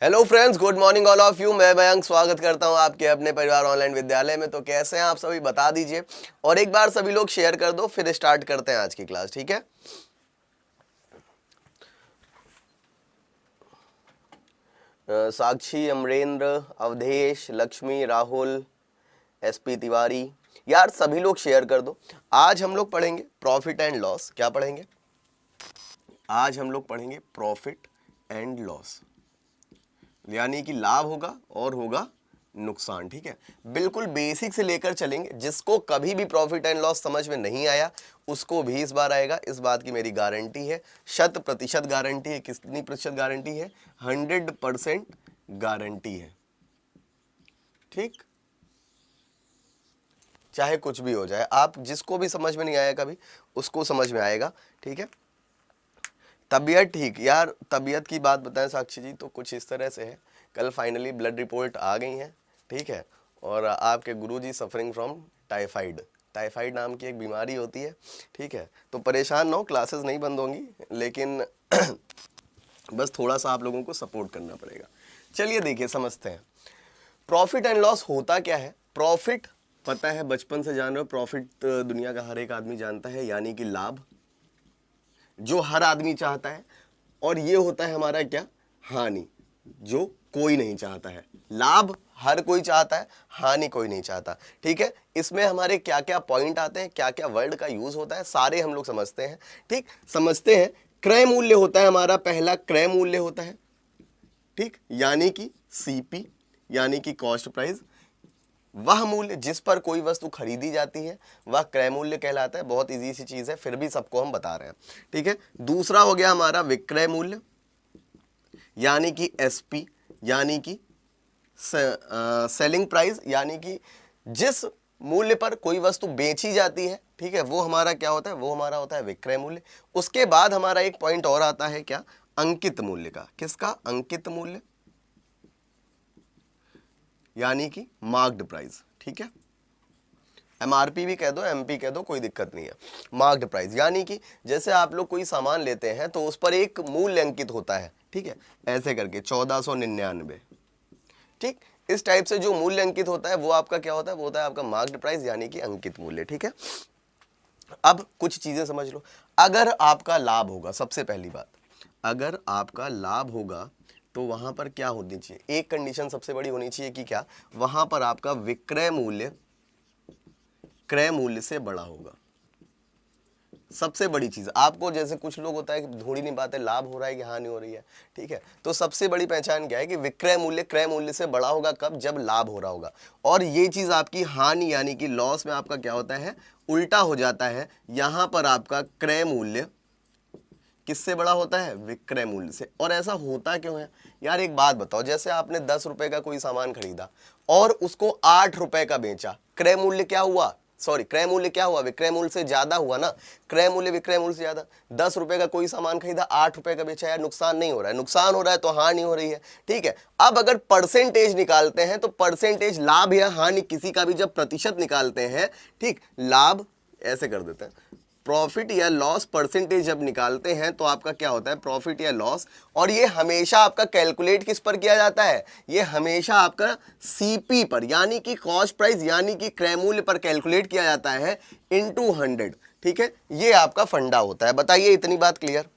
Hello friends, good morning all of you. मैं मयंक स्वागत करता हूं आपके अपने परिवार ऑनलाइन विद्यालय में। तो कैसे हैं आप सभी, बता दीजिए और एक बार सभी लोग शेयर कर दो, फिर स्टार्ट करते हैं आज की क्लास। ठीक है। साक्षी, अमरेंद्र, अवधेश, लक्ष्मी, राहुल, एसपी तिवारी, यार सभी लोग शेयर कर दो। आज हम लोग पढ़ेंगे प्रॉफिट एंड लॉस। क्या पढ़ेंगे? आज हम लोग पढ़ेंगे प्रॉफिट एंड लॉस, यानी कि लाभ होगा और होगा नुकसान। ठीक है, बिल्कुल बेसिक से लेकर चलेंगे। जिसको कभी भी प्रॉफिट एंड लॉस समझ में नहीं आया उसको भी इस बार आएगा, इस बात की मेरी गारंटी है। 100% गारंटी है। कितनी प्रतिशत गारंटी है? 100% गारंटी है। ठीक, चाहे कुछ भी हो जाए, आप जिसको भी समझ में नहीं आया कभी उसको समझ में आएगा। ठीक है। तबीयत ठीक? यार तबीयत की बात बताएं साक्षी जी, तो कुछ इस तरह से है। कल फाइनली ब्लड रिपोर्ट आ गई हैं। ठीक है। और आपके गुरुजी सफरिंग फ्रॉम टाइफाइड। टाइफाइड नाम की एक बीमारी होती है। ठीक है, तो परेशान ना हो, क्लासेस नहीं बंद होंगी, लेकिन बस थोड़ा सा आप लोगों को सपोर्ट करना पड़ेगा। चलिए देखिए, समझते हैं प्रॉफिट एंड लॉस होता क्या है। प्रॉफिट पता है, बचपन से जान रहे हो, प्रॉफिट दुनिया का हर एक आदमी जानता है, यानी कि लाभ, जो हर आदमी चाहता है। और ये होता है हमारा क्या? हानि, जो कोई नहीं चाहता है। लाभ हर कोई चाहता है, हानि कोई नहीं चाहता। ठीक है, इसमें हमारे क्या क्या पॉइंट आते हैं, क्या क्या वर्ड का यूज होता है, सारे हम लोग समझते हैं। ठीक, समझते हैं। क्रय मूल्य होता है हमारा, पहला क्रय मूल्य होता है। ठीक, यानी कि सीपी, यानी कि कॉस्ट प्राइस। वह मूल्य जिस पर कोई वस्तु खरीदी जाती है वह क्रय मूल्य कहलाता है। बहुत इजी सी चीज है, फिर भी सबको हम बता रहे हैं। ठीक है। दूसरा हो गया हमारा विक्रय मूल्य, यानी कि एसपी, यानी कि सेलिंग प्राइस, यानी कि जिस मूल्य पर कोई वस्तु बेची जाती है। ठीक है, वो हमारा क्या होता है? वो हमारा होता है विक्रय मूल्य। उसके बाद हमारा एक पॉइंट और आता है, क्या? अंकित मूल्य का। किसका? अंकित मूल्य, यानी कि मार्क्ड प्राइस। ठीक है, एमआरपी भी कह दो, एमपी कह दो, कोई दिक्कत नहीं है। मार्क्ड प्राइस, यानी कि जैसे आप लोग कोई सामान लेते हैं तो उस पर एक मूल्य अंकित होता है। ठीक है, ऐसे करके 1499। ठीक, इस टाइप से जो मूल्य अंकित होता है वो आपका क्या होता है? वो होता है आपका मार्क्ड प्राइस, यानी कि अंकित मूल्य। ठीक है, अब कुछ चीजें समझ लो। अगर आपका लाभ होगा, सबसे पहली बात, अगर आपका लाभ होगा तो वहां पर क्या होनी चाहिए? एक कंडीशन सबसे बड़ी होनी चाहिए कि क्या? वहां पर आपका विक्रय मूल्य क्रय मूल्य से बड़ा होगा। सबसे बड़ी चीज आपको, जैसे कुछ लोग होता है कि ढूंढ ही नहीं पाते लाभ हो रहा है कि हानि हो रही है। ठीक है, तो सबसे बड़ी पहचान क्या है कि विक्रय मूल्य क्रय मूल्य से बड़ा होगा। कब? जब लाभ हो रहा होगा। और ये चीज आपकी हानि यानी कि लॉस में आपका क्या होता है? उल्टा हो जाता है। यहां पर आपका क्रय मूल्य किससे बड़ा होता है? विक्रय मूल्य से। और ऐसा होता क्यों है यार? एक बात बताओ, जैसे आपने 10 रुपए का कोई सामान खरीदा और उसको 8 रुपए का बेचा, क्रय मूल्य क्या हुआ? सॉरी, क्रय मूल्य क्या हुआ? विक्रय मूल्य से ज्यादा हुआ ना। क्रय मूल्य विक्रय मूल्य से ज्यादा। 10 रुपए का कोई सामान खरीदा, 8 रुपए का बेचा, यार नुकसान नहीं हो रहा है? नुकसान हो रहा है तो हानि हो रही है। ठीक है, अब अगर परसेंटेज निकालते हैं तो परसेंटेज, लाभ या हानि किसी का भी जब प्रतिशत निकालते हैं, ठीक, लाभ ऐसे कर देते हैं, प्रॉफिट या लॉस परसेंटेज जब निकालते हैं तो आपका क्या होता है? प्रॉफिट या लॉस। और ये हमेशा आपका कैलकुलेट किस पर किया जाता है? ये हमेशा आपका सीपी पर, यानी कि कॉस्ट प्राइस, यानी कि क्रय मूल्य पर कैलकुलेट किया जाता है इनटू 100। ठीक है, ये आपका फंडा होता है। बताइए, इतनी बात क्लियर?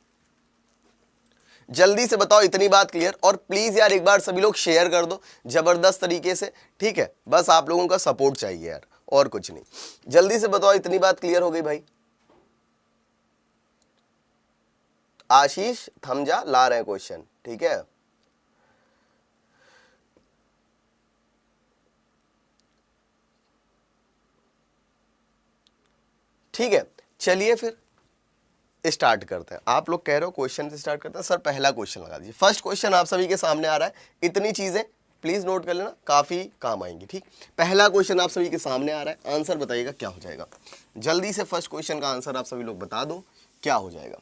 जल्दी से बताओ, इतनी बात क्लियर? और प्लीज यार एक बार सभी लोग शेयर कर दो जबरदस्त तरीके से। ठीक है, बस आप लोगों का सपोर्ट चाहिए यार, और कुछ नहीं। जल्दी से बताओ, इतनी बात क्लियर हो गई भाई? आशीष थमजा ला रहे हैं क्वेश्चन। ठीक है, ठीक है, चलिए फिर स्टार्ट करते हैं। आप लोग कह रहे हो क्वेश्चन से स्टार्ट करते हैं। सर पहला क्वेश्चन लगा दीजिए। फर्स्ट क्वेश्चन आप सभी के सामने आ रहा है। इतनी चीजें प्लीज नोट कर लेना, काफी काम आएंगी। ठीक, पहला क्वेश्चन आप सभी के सामने आ रहा है। आंसर बताइएगा क्या हो जाएगा। जल्दी से फर्स्ट क्वेश्चन का आंसर आप सभी लोग बता दो, क्या हो जाएगा?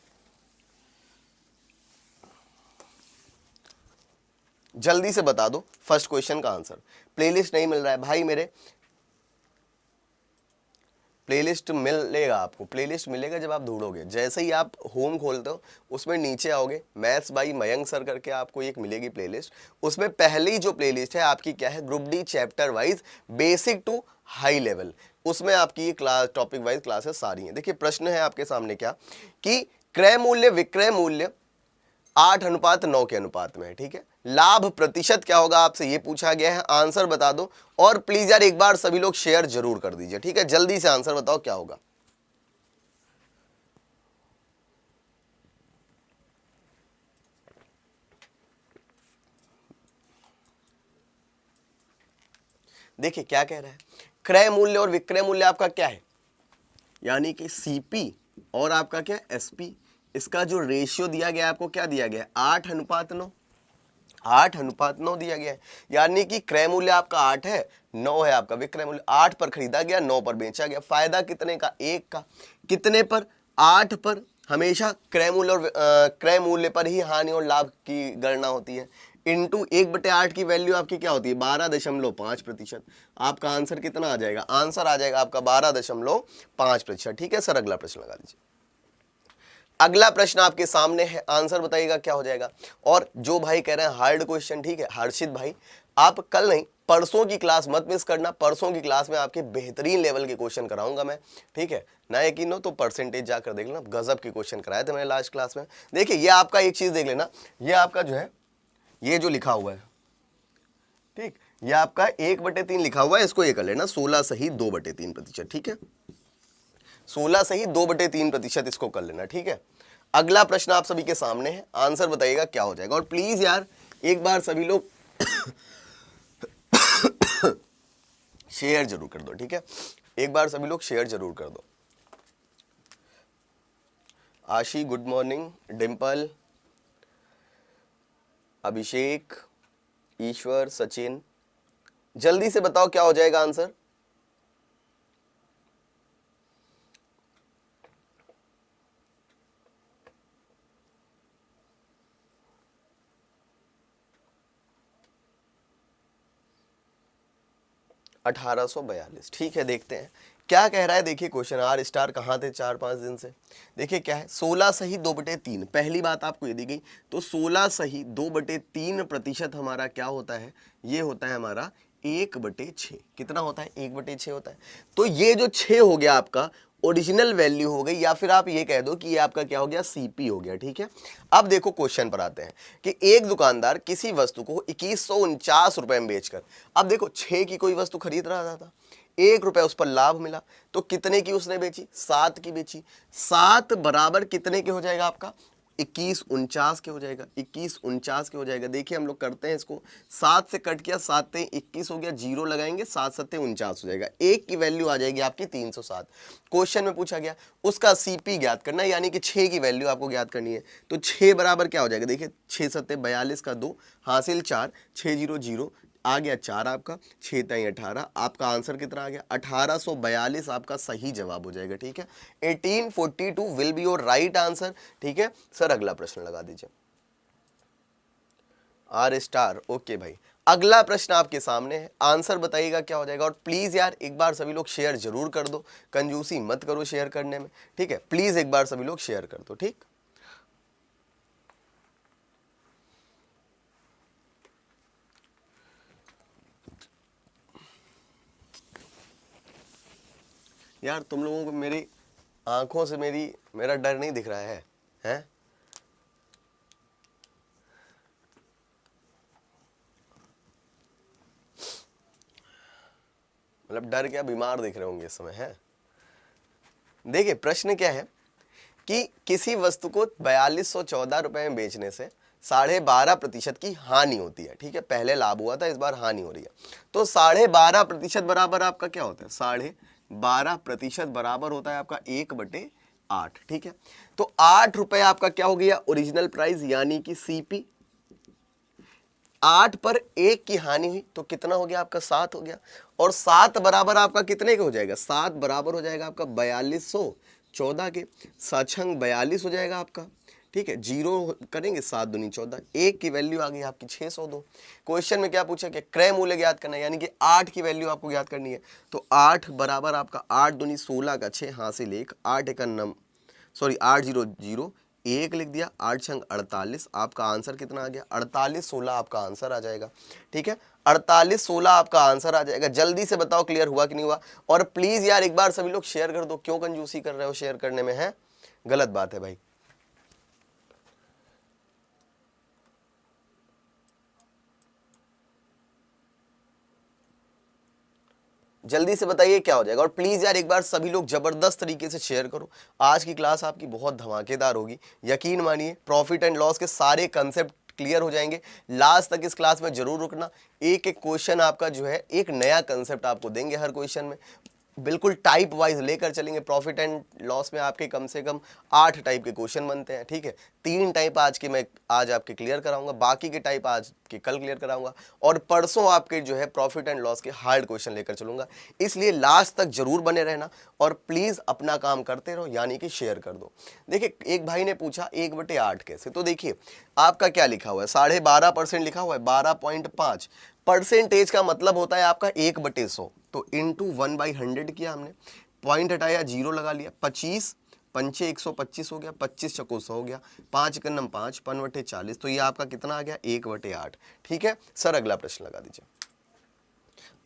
जल्दी से बता दो फर्स्ट क्वेश्चन का आंसर। प्लेलिस्ट नहीं मिल रहा है भाई मेरे, प्लेलिस्ट मिलेगा आपको, प्लेलिस्ट मिलेगा जब आप ढूंढोगे। जैसे ही आप होम खोलते हो उसमें नीचे आओगे, मैथ्स बाई मयंक सर करके आपको एक मिलेगी प्लेलिस्ट। उसमें पहली जो प्लेलिस्ट है आपकी क्या है, group D chapter wise basic to high level, उसमें आपकी क्लास टॉपिक वाइज क्लासेस सारी हैं। देखिए प्रश्न है आपके सामने क्या कि क्रय मूल्य विक्रय मूल्य 8:9 के अनुपात में है, ठीक है। लाभ प्रतिशत क्या होगा आपसे ये पूछा गया है, आंसर बता दो। और प्लीज यार एक बार सभी लोग शेयर जरूर कर दीजिए, ठीक है। जल्दी से आंसर बताओ क्या होगा। देखिए क्या कह रहा है, क्रय मूल्य और विक्रय मूल्य आपका क्या है, यानी कि सीपी और आपका क्या एसपी, इसका जो रेशियो दिया गया है आपको क्या दिया गया है, 8:9। 8:9 दिया गया है, यानी कि क्रय मूल्य आपका 8 है, 9 है आपका विक्रय मूल्य। 8 पर खरीदा गया, 9 पर बेचा गया। फायदा कितने का, 1 का। कितने पर, 8 पर। हमेशा क्रय मूल्य और क्रय मूल्य पर ही हानि और लाभ की गणना होती है। इंटू 1/8 की वैल्यू आपकी क्या होती है, 12.5%। आपका आंसर कितना आ जाएगा, आंसर आ जाएगा आपका 12.5%। ठीक है सर, अगला प्रश्न लगा दीजिए। अगला प्रश्न आपके सामने है, आंसर बताइएगा क्या हो जाएगा। और जो भाई कह रहे हैं हार्ड क्वेश्चन, ठीक है हर्षित भाई, आप कल नहीं परसों की क्लास मत मिस करना। परसों की क्लास में आपके बेहतरीन लेवल के क्वेश्चन कराऊंगा मैं, ठीक है ना। यकीन हो तो परसेंटेज जाकर देख लेना, गजब के क्वेश्चन कराए थे मैंने लास्ट क्लास में। देखिए ये आपका एक चीज देख लेना, ये आपका जो है ये जो लिखा हुआ है, ठीक, ये आपका 1/3 लिखा हुआ है, इसको ये कर लेना 16 सही 2/3%, ठीक है। 16 सही 2/3% इसको कर लेना, ठीक है। अगला प्रश्न आप सभी के सामने है, आंसर बताइएगा क्या हो जाएगा। और प्लीज यार एक बार सभी लोग शेयर जरूर कर दो, ठीक है। एक बार सभी लोग शेयर जरूर कर दो। आशी गुड मॉर्निंग, डिंपल, अभिषेक, ईश्वर, सचिन, जल्दी से बताओ क्या हो जाएगा आंसर। $1842, ठीक है। देखते हैं क्या कह रहा है। देखिए क्वेश्चन आर स्टार कहाँ थे 4-5 दिन से। देखिए क्या है, 16 सही 2/3। पहली बात आपको ये दी गई, तो 16 सही 2/3% हमारा क्या होता है, ये होता है हमारा 1/6। कितना होता है, 1/6 होता है। तो ये जो 6 हो गया आपका ओरिजिनल वैल्यू हो गई, या फिर आप ये कह दो कि ये आपका क्या हो गया, सीपी हो गया, ठीक है। अब देखो क्वेश्चन पर आते हैं कि एक दुकानदार किसी वस्तु को 2149 रुपए में बेचकर, अब देखो 6 की कोई वस्तु खरीद रहा था, 1 रुपए उस पर लाभ मिला, तो कितने की उसने बेची, 7 की बेची। 7 बराबर कितने के हो जाएगा आपका, 2149 के हो जाएगा, 2149 के हो जाएगा। देखिए हम लोग करते हैं इसको, 7 से कट किया, 7 × 21 हो गया, 0 लगाएंगे, 7 × 7 = 49 हो जाएगा। 1 की वैल्यू आ जाएगी आपकी 307। क्वेश्चन में पूछा गया उसका सीपी ज्ञात करना है, यानी कि 6 की वैल्यू आपको ज्ञात करनी है। तो 6 बराबर क्या हो जाएगा, देखिए 6 × 7 = 42 का 2 हासिल 4, 6 0 0 आ गया 4 आपका, 6 × 18 आपका आंसर कितना आ गया, 1842 आपका सही जवाब हो जाएगा, ठीक है। 1842 will be your right answer, ठीक है सर। अगला प्रश्न लगा दीजिए, आर स्टार, ओके भाई। अगला प्रश्न आपके सामने है, आंसर बताइएगा क्या हो जाएगा। और प्लीज यार एक बार सभी लोग शेयर जरूर कर दो, कंजूसी मत करो शेयर करने में, ठीक है। प्लीज एक बार सभी लोग शेयर कर दो, ठीक। यार तुम लोगों को मेरी आंखों से मेरा डर नहीं दिख रहा है, हैं? मतलब डर क्या, बीमार दिख रहे होंगे इस समय, है। देखिए प्रश्न क्या है कि किसी वस्तु को 4214 रुपए में बेचने से 12.5% की हानि होती है, ठीक है। पहले लाभ हुआ था, इस बार हानि हो रही है। तो 12.5% बराबर आपका क्या होता है, 12.5% बराबर होता है आपका 1/8, ठीक है। तो 8 रुपए आपका क्या हो गया ओरिजिनल प्राइस, यानी कि सीपी। 8 पर 1 की हानि हुई तो कितना हो गया आपका, 7 हो गया। और 7 बराबर आपका कितने का हो जाएगा, 7 बराबर हो जाएगा आपका 4214 के, 7×6 = 42 हो जाएगा आपका, ठीक है, 0 करेंगे 7 दूनी 14, 1 की वैल्यू आ गई आपकी 602। क्वेश्चन में क्या पूछा कि क्रय मूल्य ज्ञात करना है, यानी कि 8 की वैल्यू आपको ज्ञात करनी है। तो 8 बराबर आपका 8 दूनी 16 का 6 हासिल 1, 8 1 8 0 0 1 लिख दिया, 8 छंग 48। आपका आंसर कितना आ गया? 48 16 आपका आंसर आ जाएगा। ठीक है, 48 16 आपका आंसर आ जाएगा। जल्दी से बताओ क्लियर हुआ कि नहीं हुआ। और प्लीज यार एक बार सभी लोग शेयर कर दो। क्यों कंजूसी कर रहे हो शेयर करने में? है गलत बात है भाई। जल्दी से बताइए क्या हो जाएगा। और प्लीज यार एक बार सभी लोग जबरदस्त तरीके से शेयर करो। आज की क्लास आपकी बहुत धमाकेदार होगी, यकीन मानिए। प्रॉफिट एंड लॉस के सारे कंसेप्ट क्लियर हो जाएंगे। लास्ट तक इस क्लास में जरूर रुकना। एक एक क्वेश्चन आपका जो है एक नया कंसेप्ट आपको देंगे हर क्वेश्चन में। बिल्कुल टाइप वाइज लेकर चलेंगे। प्रॉफिट एंड लॉस में आपके कम से कम 8 टाइप के क्वेश्चन बनते हैं। ठीक है, 3 टाइप मैं आज आपके क्लियर कराऊंगा, बाकी के टाइप आज के कल क्लियर कराऊंगा। और परसों आपके जो है प्रॉफिट एंड लॉस के हार्ड क्वेश्चन लेकर चलूंगा। इसलिए लास्ट तक जरूर बने रहना और प्लीज अपना काम करते रहो, यानी कि शेयर कर दो। देखिए एक भाई ने पूछा 1/8 कैसे, तो देखिए आपका क्या लिखा हुआ है, 12.5% लिखा हुआ है। 12.5 परसेंटेज का मतलब होता है आपका 1/100। तो इंटू 1/100 किया हमने, पॉइंट हटाया, 0 लगा लिया। 25 पंचे 125 हो गया, 25 चको 100 हो गया, 5 कन्नम 5, 5/40। तो ये आपका कितना आ गया? 1/8। ठीक है सर, अगला प्रश्न लगा दीजिए।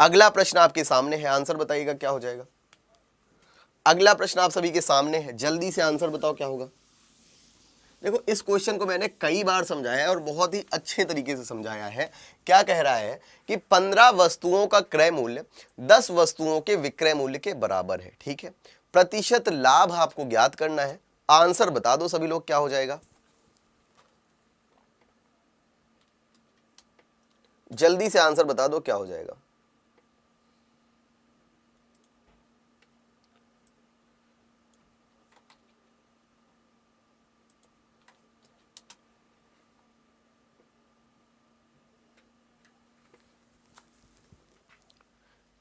अगला प्रश्न आपके सामने है, आंसर बताइएगा क्या हो जाएगा। अगला प्रश्न आप सभी के सामने है, जल्दी से आंसर बताओ क्या होगा। देखो इस क्वेश्चन को मैंने कई बार समझाया है और बहुत ही अच्छे तरीके से समझाया है। क्या कह रहा है कि 15 वस्तुओं का क्रय मूल्य 10 वस्तुओं के विक्रय मूल्य के बराबर है। ठीक है, प्रतिशत लाभ आपको ज्ञात करना है। आंसर बता दो सभी लोग क्या हो जाएगा। जल्दी से आंसर बता दो क्या हो जाएगा।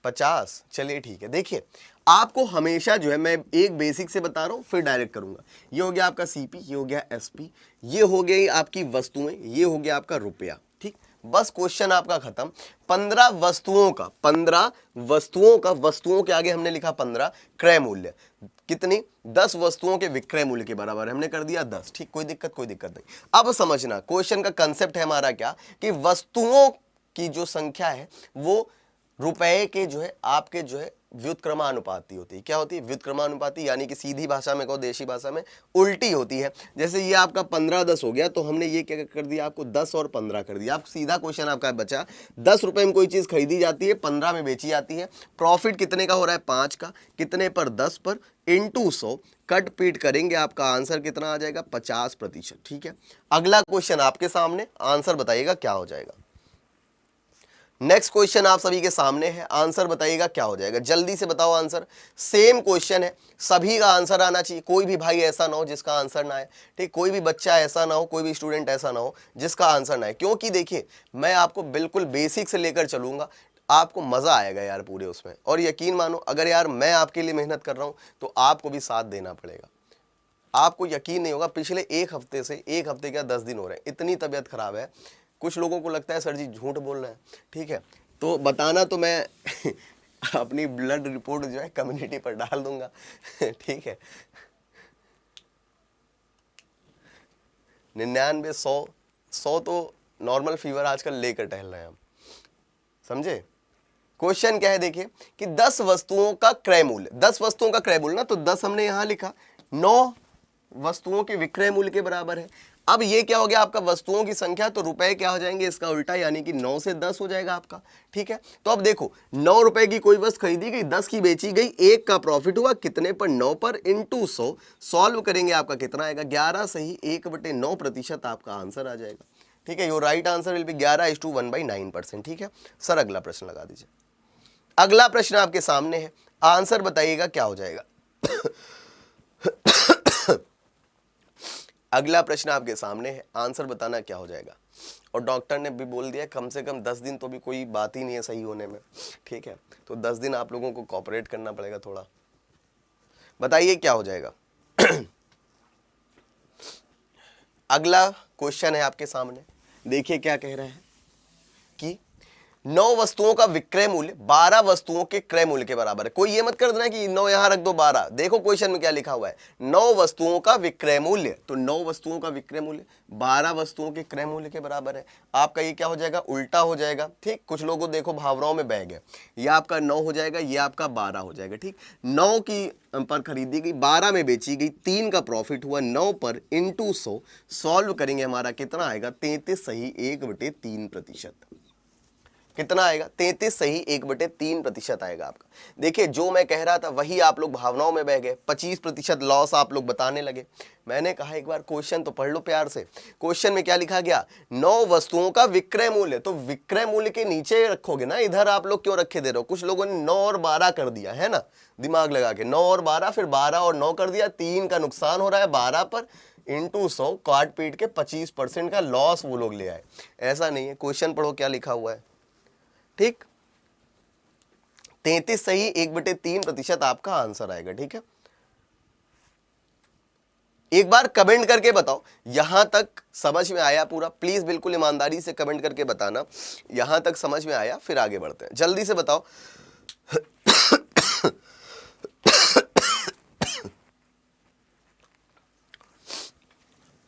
पचास। चलिए ठीक है, देखिए आपको हमेशा जो है मैं एक बेसिक से बता रहा हूं फिर डायरेक्ट करूंगा। ये हो गया आपका सीपी, ये हो गया एसपी, ये हो गई आपकी वस्तुएं, ये हो गया आपका रुपया। ठीक, बस क्वेश्चन आपका खत्म। 15 वस्तुओं का, 15 वस्तुओं का, वस्तुओं के आगे हमने लिखा 15, क्रय मूल्य कितनी? 10 वस्तुओं के विक्रय मूल्य के बराबर हमने कर दिया 10। ठीक, कोई दिक्कत नहीं। अब समझना क्वेश्चन का कंसेप्ट है हमारा क्या, कि वस्तुओं की जो संख्या है वो रुपए के जो है आपके जो है व्युत्क्रमानुपाती होती है। क्या होती है? व्युत्क्रमानुपाती, यानी कि सीधी भाषा में कहो, देशी भाषा में उल्टी होती है। जैसे ये आपका 15-10 हो गया, तो हमने ये क्या कर दिया, आपको 10 और 15 कर दिया। आप सीधा क्वेश्चन आपका बचा, 10 रुपए में कोई चीज खरीदी जाती है, 15 में बेची जाती है। प्रॉफिट कितने का हो रहा है? 5 का। कितने पर? 10 पर, इंटू 100, कट पीट करेंगे, आपका आंसर कितना आ जाएगा? 50%। ठीक है, अगला क्वेश्चन आपके सामने, आंसर बताइएगा क्या हो जाएगा। नेक्स्ट क्वेश्चन आप सभी के सामने है, आंसर बताइएगा क्या हो जाएगा। जल्दी से बताओ आंसर। सेम क्वेश्चन है, सभी का आंसर आना चाहिए। कोई भी भाई ऐसा ना हो जिसका आंसर ना आए। ठीक, कोई भी बच्चा ऐसा ना हो, कोई भी स्टूडेंट ऐसा ना हो जिसका आंसर ना आए। क्योंकि देखिए मैं आपको बिल्कुल बेसिक से लेकर चलूंगा, आपको मजा आएगा यार पूरे उसमें। और यकीन मानो अगर यार मैं आपके लिए मेहनत कर रहा हूं तो आपको भी साथ देना पड़ेगा। आपको यकीन नहीं होगा, पिछले एक हफ्ते से, एक हफ्ते क्या 10 दिन हो रहे हैं, इतनी तबीयत खराब है। कुछ लोगों को लगता है सर जी झूठ बोल रहे हैं। ठीक है, तो बताना तो मैं अपनी ब्लड रिपोर्ट जो है कम्युनिटी पर डाल दूंगा। ठीक है, 99 100 तो नॉर्मल फीवर आजकल लेकर टहल रहे हैं हम, समझे। क्वेश्चन क्या है देखिए, कि 10 वस्तुओं का क्रय मूल्य, 10 वस्तुओं का क्रय मूल्य ना, तो 10 हमने यहां लिखा, 9 वस्तुओं के विक्रय मूल्य के बराबर है। अब ये क्या हो गया आपका वस्तुओं की संख्या, तो रुपए क्या हो जाएंगे इसका उल्टा, यानी कि 9 से 10 हो जाएगा आपका। ठीक है, तो अब देखो 9 रुपए की कोई वस्तु खरीदी गई, 10 की बेची गई, 1 का प्रॉफिट हुआ, कितने पर? 9 पर, इंटू 100, सॉल्व करेंगे आपका कितना आएगा? 11 सही 1/9% आपका आंसर आ जाएगा। ठीक है, your right answer will be 11:1/9%। ठीक है सर, अगला प्रश्न लगा दीजिए। अगला प्रश्न आपके सामने है, आंसर बताइएगा क्या हो जाएगा। अगला प्रश्न आपके सामने है, आंसर बताना क्या हो जाएगा। और डॉक्टर ने भी बोल दिया कम से कम 10 दिन तो भी कोई बात ही नहीं है सही होने में। ठीक है, तो 10 दिन आप लोगों को कोऑपरेट करना पड़ेगा थोड़ा। बताइए क्या हो जाएगा। अगला क्वेश्चन है आपके सामने, देखिए क्या कह रहे हैं कि 9 वस्तुओं का विक्रय मूल्य 12 वस्तुओं के क्रय मूल्य के बराबर है। कोई ये मत कर देना कि 9 यहां रख दो 12, देखो क्वेश्चन में क्या लिखा हुआ है, 9 वस्तुओं का विक्रय मूल्य, तो 9 वस्तुओं का विक्रय मूल्य 12 वस्तुओं के क्रय मूल्य के बराबर है। आपका ये क्या हो जाएगा, उल्टा हो जाएगा। ठीक, कुछ लोगों देखो भावनाओं में बह गए, ये आपका 9 हो जाएगा, ये आपका 12 हो जाएगा। ठीक, 9 की पर खरीदी गई, 12 में बेची गई, 3 का प्रॉफिट हुआ, 9 पर इंटू 100 सॉल्व करेंगे, हमारा कितना आएगा, 33 सही 1/3%। कितना आएगा, 33 सही 1/3% आएगा आपका। देखिए जो मैं कह रहा था वही आप लोग भावनाओं में बह गए, 25% लॉस आप लोग बताने लगे। मैंने कहा एक बार क्वेश्चन तो पढ़ लो प्यार से। क्वेश्चन में क्या लिखा गया, 9 वस्तुओं का विक्रय मूल्य, तो विक्रय मूल्य के नीचे रखोगे ना, इधर आप लोग क्यों रखे दे रहे हो। कुछ लोगों ने 9 और 12 कर दिया है ना, दिमाग लगा के 9 और 12, फिर 12 और 9 कर दिया, 3 का नुकसान हो रहा है, 12 पर इंटू 100 काट पीट के 25% का लॉस वो लोग ले आए। ऐसा नहीं है, क्वेश्चन पढ़ो क्या लिखा हुआ है। ठीक, 33 सही 1/3% आपका आंसर आएगा। ठीक है, एक बार कमेंट करके बताओ यहां तक समझ में आया पूरा, प्लीज बिल्कुल ईमानदारी से कमेंट करके बताना यहां तक समझ में आया, फिर आगे बढ़ते हैं। जल्दी से बताओ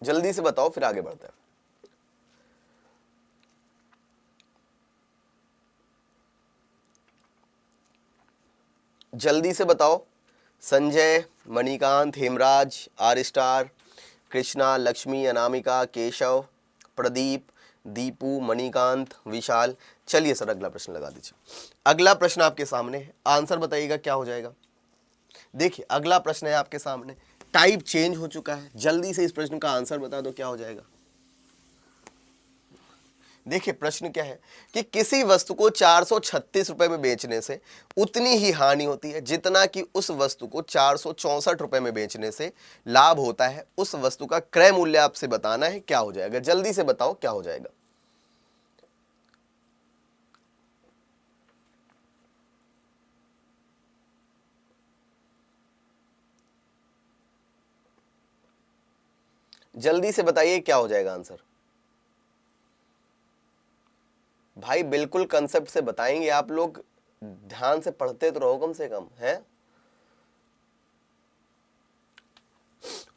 जल्दी से बताओ, फिर आगे बढ़ते हैं। जल्दी से बताओ, संजय, मणिकांत, हेमराज, आर स्टार, कृष्णा, लक्ष्मी, अनामिका, केशव, प्रदीप, दीपू, मणिकांत, विशाल। चलिए सर अगला प्रश्न लगा दीजिए। अगला प्रश्न आपके सामने है, आंसर बताइएगा क्या हो जाएगा। देखिए अगला प्रश्न है आपके सामने, टाइप चेंज हो चुका है, जल्दी से इस प्रश्न का आंसर बता दो क्या हो जाएगा। देखिए प्रश्न क्या है कि किसी वस्तु को 436 रुपए में बेचने से उतनी ही हानि होती है जितना कि उस वस्तु को 464 रुपए में बेचने से लाभ होता है। उस वस्तु का क्रय मूल्य आपसे बताना है, क्या हो जाएगा, जल्दी से बताओ क्या हो जाएगा। जल्दी से बताइए क्या हो जाएगा आंसर। भाई बिल्कुल कंसेप्ट से बताएंगे, आप लोग ध्यान से पढ़ते तो रहो कम से कम है।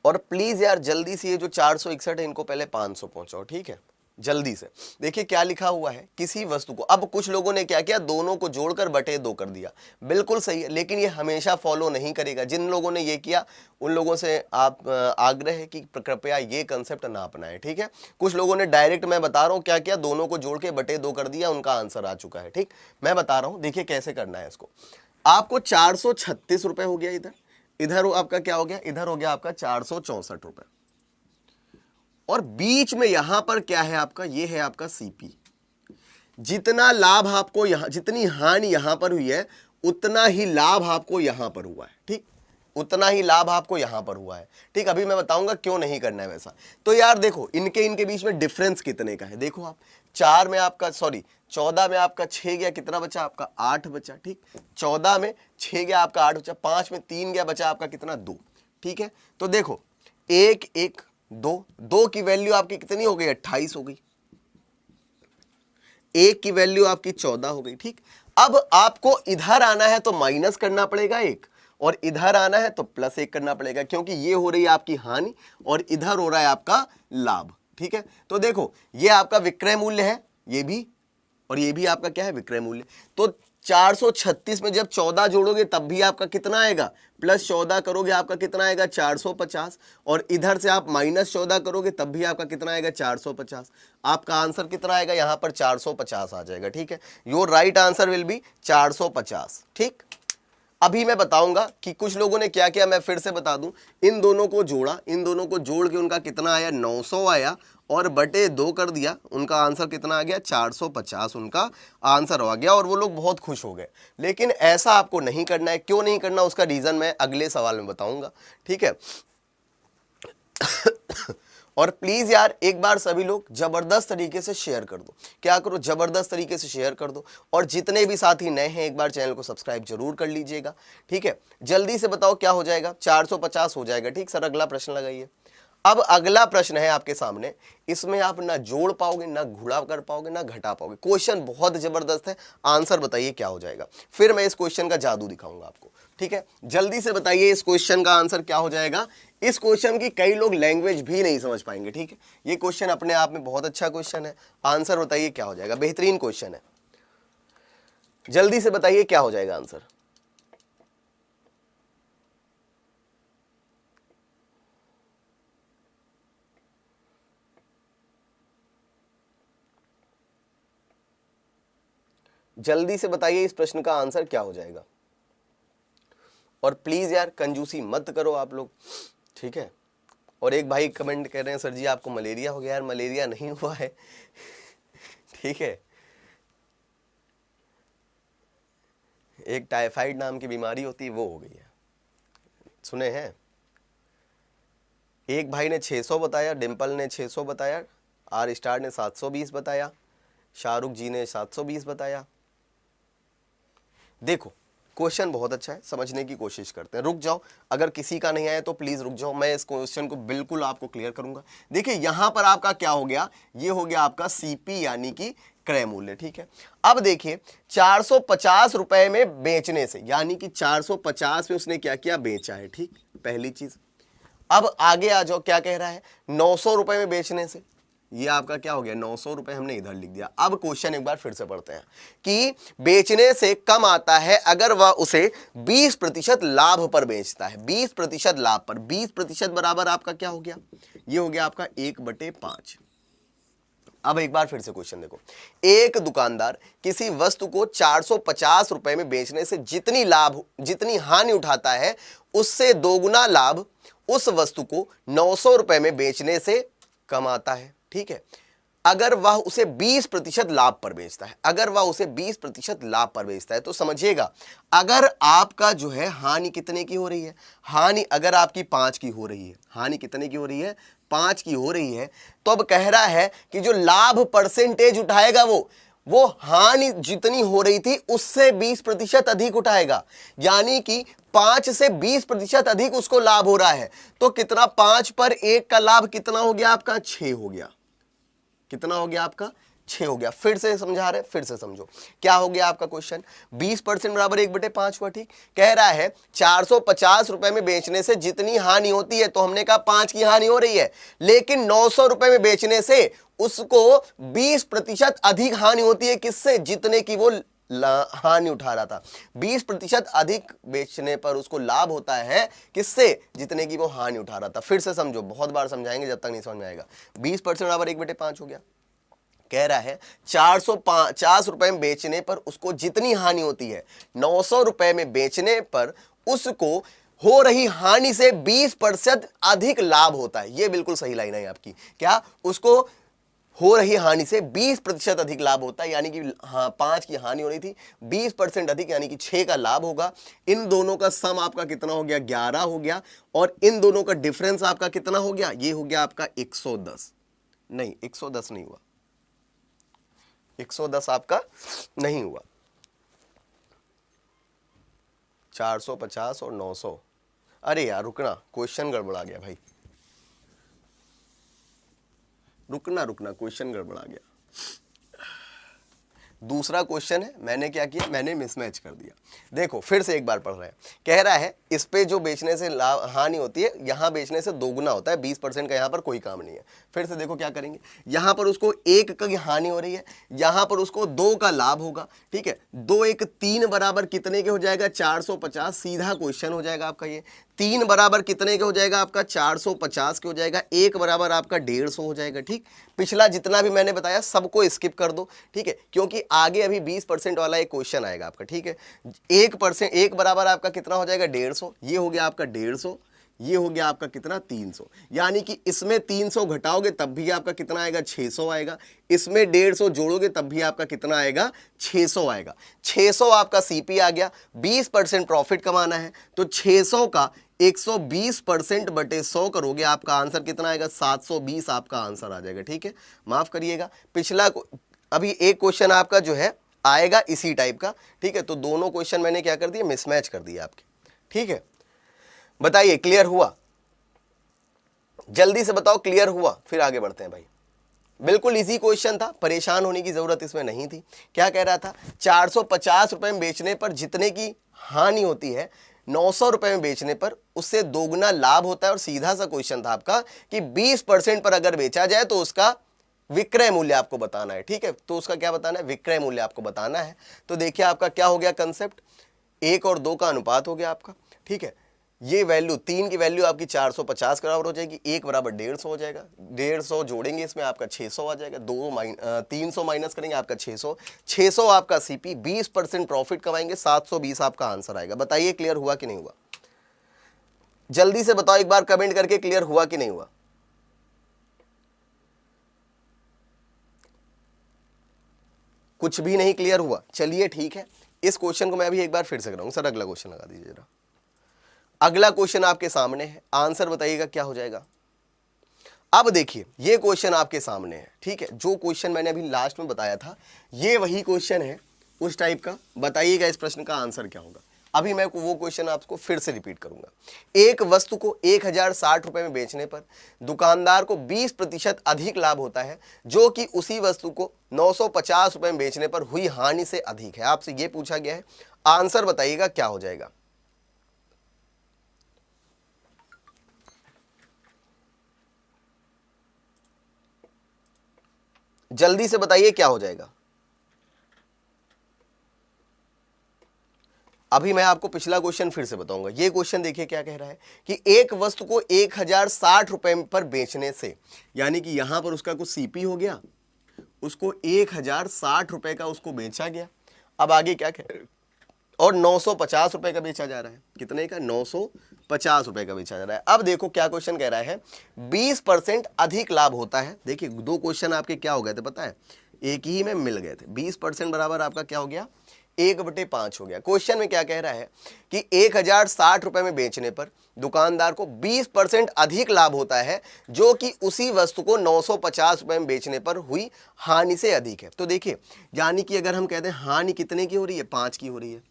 और प्लीज यार जल्दी से ये जो 461 है इनको पहले 500 पहुंचाओ। ठीक है, जल्दी से देखिए क्या लिखा हुआ है, किसी वस्तु को, अब कुछ लोगों ने क्या किया, दोनों को जोड़कर बटे 2 कर दिया, बिल्कुल सही है, लेकिन ये हमेशा फॉलो नहीं करेगा। जिन लोगों ने ये किया उन लोगों से आप आग्रह है कि कृपया ये कंसेप्ट ना अपनाएं। ठीक है, कुछ लोगों ने डायरेक्ट, मैं बता रहा हूं क्या किया, दोनों को जोड़ के बटे 2 कर दिया, उनका आंसर आ चुका है। ठीक, मैं बता रहा हूं, देखिए कैसे करना है इसको। आपको 436 रुपए हो गया, इधर इधर आपका क्या हो गया, इधर हो गया आपका 464 रुपए, और बीच में यहां पर क्या है आपका, ये है आपका सीपी। जितना लाभ आपको यहां, जितनी हानि यहां पर हुई है उतना ही लाभ आपको यहां पर हुआ है। ठीक, उतना ही लाभ आपको यहां पर हुआ है। ठीक, अभी मैं बताऊंगा क्यों नहीं करना है वैसा। तो यार देखो इनके बीच में डिफरेंस कितने का है, देखो आप 4 में आपका, सॉरी 14 में आपका 6 गया, कितना बचा आपका 8 बचा। ठीक, 14 में 6 गया आपका 8 बचा, 5 में 3 गया, बचा आपका कितना 2। ठीक है, तो देखो 1 1 2 की वैल्यू आपकी कितनी हो गई, 28 हो गई, 1 की वैल्यू आपकी 14 हो गई। ठीक, अब आपको इधर आना है तो माइनस करना पड़ेगा 1, और इधर आना है तो प्लस 1 करना पड़ेगा, क्योंकि ये हो रही है आपकी हानि और इधर हो रहा है आपका लाभ। ठीक है, तो देखो ये आपका विक्रय मूल्य है, ये भी, और ये भी आपका क्या है, विक्रय मूल्य। तो 436 में जब 14 जोड़ोगे तब भी आपका कितना आएगा, प्लस 14 करोगे आपका कितना आएगा 450, और इधर से आप माइनस 14 करोगे तब भी आपका कितना आएगा 450। आपका आंसर कितना आएगा, यहां पर 450 आ जाएगा। ठीक है, your right answer will be 450। ठीक, अभी मैं बताऊंगा कि कुछ लोगों ने क्या किया, मैं फिर से बता दूं, इन दोनों को जोड़ा, इन दोनों को जोड़ के उनका कितना आया 900 आया, और बटे 2 कर दिया, उनका आंसर कितना आ गया 450, उनका आंसर आ गया, और वो लोग बहुत खुश हो गए। लेकिन ऐसा आपको नहीं करना है, क्यों नहीं करना उसका रीजन मैं अगले सवाल में बताऊंगा। ठीक है और प्लीज यार एक बार सभी लोग जबरदस्त तरीके से शेयर कर दो, क्या करो, जबरदस्त तरीके से शेयर कर दो, और जितने भी साथी नए हैं एक बार चैनल को सब्सक्राइब जरूर कर लीजिएगा। ठीक है, जल्दी से बताओ क्या हो जाएगा, 450 हो जाएगा। ठीक सर, अगला प्रश्न लगाइए। अब अगला प्रश्न है आपके सामने, इसमें आप ना जोड़ पाओगे, ना गुणा कर पाओगे, ना घटा पाओगे। क्वेश्चन बहुत जबरदस्त है, आंसर बताइए क्या हो जाएगा, फिर मैं इस क्वेश्चन का जादू दिखाऊंगा आपको। ठीक है, जल्दी से बताइए इस क्वेश्चन का आंसर क्या हो जाएगा। इस क्वेश्चन की कई लोग लैंग्वेज भी नहीं समझ पाएंगे। ठीक है, ये क्वेश्चन अपने आप में बहुत अच्छा क्वेश्चन है, आंसर बताइए क्या हो जाएगा। बेहतरीन क्वेश्चन है, जल्दी से बताइए क्या हो जाएगा आंसर। जल्दी से बताइए इस प्रश्न का आंसर क्या हो जाएगा। और प्लीज यार कंजूसी मत करो आप लोग, ठीक है। और एक भाई कमेंट कर रहे हैं सर जी आपको मलेरिया हो गया। यार मलेरिया नहीं हुआ है ठीक है, एक टाइफाइड नाम की बीमारी होती है, वो हो गई है, सुने हैं। एक भाई ने 600 बताया, डिम्पल ने 600 बताया, आर स्टार ने 720 बताया, शाहरुख जी ने 720 बताया। देखो क्वेश्चन बहुत अच्छा है, समझने की कोशिश करते हैं। रुक जाओ, अगर किसी का नहीं आया तो प्लीज रुक जाओ, मैं इस क्वेश्चन को बिल्कुल आपको क्लियर करूंगा। देखिए यहां पर आपका क्या हो गया, ये हो गया आपका सीपी यानी कि क्रय मूल्य। ठीक है, अब देखिए 450 रुपए में बेचने से, यानी कि 450 में उसने क्या किया, बेचा है। ठीक, पहली चीज। अब आगे आ जाओ, क्या कह रहा है, 900 रुपए में बेचने से, ये आपका क्या हो गया, 900 रुपए हमने इधर लिख दिया। अब क्वेश्चन एक बार फिर से पढ़ते हैं कि बेचने से कम आता है अगर वह उसे 20% लाभ पर बेचता है। 20% लाभ पर, 20% बराबर आपका क्या हो गया, ये हो गया आपका 1/5। अब एक बार फिर से क्वेश्चन देखो, एक दुकानदार किसी वस्तु को 450 रुपए में बेचने से जितनी हानि उठाता है, उससे दोगुना लाभ उस वस्तु को 900 रुपए में बेचने से कमाता है। ठीक है, अगर वह उसे 20% लाभ पर बेचता है, अगर वह उसे 20% लाभ पर बेचता है, तो समझिएगा अगर आपका जो है हानि कितने की हो रही है, हानि अगर आपकी 5 की हो रही है, हानि कितने की हो रही है, 5 की हो रही है, तो अब कह रहा है कि जो लाभ परसेंटेज उठाएगा वो हानि जितनी हो रही थी उससे 20% अधिक उठाएगा, यानी कि 5 से 20% अधिक उसको लाभ हो रहा है। तो कितना, 5 पर 1 का लाभ कितना हो गया आपका, 6 हो गया। कितना हो गया आपका, 6 हो गया। फिर से समझा रहे, फिर से समझो क्या हो गया आपका क्वेश्चन। 20% बराबर 1/5 हुआ। ठीक, कह रहा है 450 रुपए में बेचने से जितनी हानि होती है, तो हमने कहा 5 की हानि हो रही है, लेकिन 900 रुपए में बेचने से उसको 20% अधिक हानि होती है। किससे, जितने की वो हानि उठा रहा था। 20% अधिक बेचने पर उसको लाभ होता है, किससे, जितने की वो हानि उठा रहा था। फिर से समझो, बहुत बार समझाएंगे जब तक नहीं समझ में आएगा। 20% बराबर 1/5 हो गया। कह रहा है 450 रुपए में बेचने पर उसको जितनी हानि होती है, 900 रुपए में बेचने पर उसको हो रही हानि से 20% अधिक लाभ होता है। यह बिल्कुल सही लाइन है आपकी। क्या, उसको हो रही हानि से 20% अधिक लाभ होता है, यानी कि हाँ 5 की हानि हो रही थी, 20% अधिक यानी कि 6 का लाभ होगा। इन दोनों का सम आपका कितना हो गया, 11 हो गया, और इन दोनों का डिफरेंस आपका कितना हो गया, ये हो गया आपका 110। नहीं 110 नहीं हुआ, 110 आपका नहीं हुआ, 450 और 900। अरे यार रुकना, क्वेश्चन गड़बड़ा गया भाई, रुकना क्वेश्चन गड़बड़ा गया। दूसरा क्वेश्चन है, मैंने क्या किया, मैंने मिसमैच कर दिया। देखो फिर से एक बार पढ़ रहे हैं। कह रहा है इस पे जो बेचने से हानि होती है, यहां बेचने से दोगुना होता है, 20% का यहां पर कोई काम नहीं है। फिर से देखो क्या करेंगे, यहां पर उसको 1 की हानि हो रही है, यहां पर उसको 2 का लाभ होगा। ठीक है, 2 1 3 बराबर कितने के हो जाएगा, 450। सीधा क्वेश्चन हो जाएगा आपका ये। 3 बराबर कितने के हो जाएगा आपका, 450 के हो जाएगा। 1 बराबर आपका 150 हो जाएगा। ठीक, पिछला जितना भी मैंने बताया सबको स्किप कर दो। ठीक है, क्योंकि आगे अभी 20% वाला एक क्वेश्चन आएगा आपका। ठीक है, 1% 1 बराबर आपका कितना हो जाएगा, 150। ये हो गया आपका 150, ये हो गया आपका कितना, 300। यानी कि इसमें 300 घटाओगे तब भी आपका कितना आएगा, 600 आएगा। इसमें 150 जोड़ोगे तब भी आपका कितना आएगा, 600 आएगा। 600 आपका सीपी आ गया। 20% प्रॉफिट कमाना है, तो 600 का 120% बटे 100 करोगे, आपका आंसर कितना आएगा, 720 आपका आंसर आ जाएगा। ठीक है, माफ करिएगा, पिछला अभी एक क्वेश्चन आपका जो है आएगा इसी टाइप का। ठीक है, तो दोनों क्वेश्चन मैंने क्या कर दिया, मिसमैच कर दिया आपके। ठीक है, बताइए क्लियर हुआ। जल्दी से बताओ क्लियर हुआ, फिर आगे बढ़ते हैं भाई। बिल्कुल इजी क्वेश्चन था, परेशान होने की जरूरत इसमें नहीं थी। क्या कह रहा था, 450 रुपए में बेचने पर जितने की हानि होती है 900 रुपए में बेचने पर उससे दोगुना लाभ होता है। और सीधा सा क्वेश्चन था आपका कि 20% पर अगर बेचा जाए तो उसका विक्रय मूल्य आपको बताना है। ठीक है, तो उसका क्या बताना है, विक्रय मूल्य आपको बताना है। तो देखिए आपका क्या हो गया कंसेप्ट, 1 और 2 का अनुपात हो गया आपका। ठीक है, ये वैल्यू 3 की वैल्यू आपकी 450 के बराबर हो जाएगी, 1 बराबर 150 हो जाएगा, 150 जोड़ेंगे इसमें आपका 600 आ जाएगा, 300 माइनस करेंगे आपका 600, 600 आपका सीपी, 20% प्रॉफिट कमाएंगे, 720 आपका आंसर आएगा। बताइए क्लियर हुआ कि नहीं हुआ, जल्दी से बताओ एक बार कमेंट करके क्लियर हुआ कि नहीं हुआ। कुछ भी नहीं क्लियर हुआ, चलिए ठीक है, इस क्वेश्चन को मैं अभी एक बार फिर से कराऊंगा। सर अगला क्वेश्चन लगा दीजिए जरा। अगला क्वेश्चन आपके सामने है, आंसर बताइएगा क्या हो जाएगा। अब देखिए ये क्वेश्चन आपके सामने है। ठीक है, जो क्वेश्चन मैंने अभी लास्ट में बताया था ये वही क्वेश्चन है उस टाइप का। बताइएगा इस प्रश्न का आंसर क्या होगा। अभी मैं वो क्वेश्चन आपको फिर से रिपीट करूंगा। एक वस्तु को 1060 रुपए में बेचने पर दुकानदार को 20% अधिक लाभ होता है, जो कि उसी वस्तु को 950 रुपए में बेचने पर हुई हानि से अधिक है। आपसे ये पूछा गया है, आंसर बताइएगा क्या हो जाएगा। जल्दी से बताइए क्या हो जाएगा। अभी मैं आपको पिछला क्वेश्चन फिर से बताऊंगा। ये क्वेश्चन देखिए क्या कह रहा है कि एक वस्तु को 1060 रुपए पर बेचने से, यानी कि यहां पर उसका कुछ सीपी हो गया, उसको 1060 रुपए का उसको बेचा गया। अब आगे क्या कह रहे हैं, और 950 रुपए का बेचा जा रहा है। कितने का, 950 रुपए का बेचा जा रहा है। अब देखो क्या क्वेश्चन कह रहा है, 20% अधिक लाभ होता है। देखिए दो क्वेश्चन आपके क्या हो गए थे पता है, एक ही में मिल गए थे। 20% बराबर आपका क्या हो गया, 1/5 हो गया। क्वेश्चन में क्या कह रहा है कि 1060 रुपए में बेचने पर दुकानदार को 20% अधिक लाभ होता है, जो कि उसी वस्तु को 950 रुपए में बेचने पर हुई हानि से अधिक है। तो देखिए यानी कि अगर हम कहते हैं हानि कितने की हो रही है, 5 की हो रही है।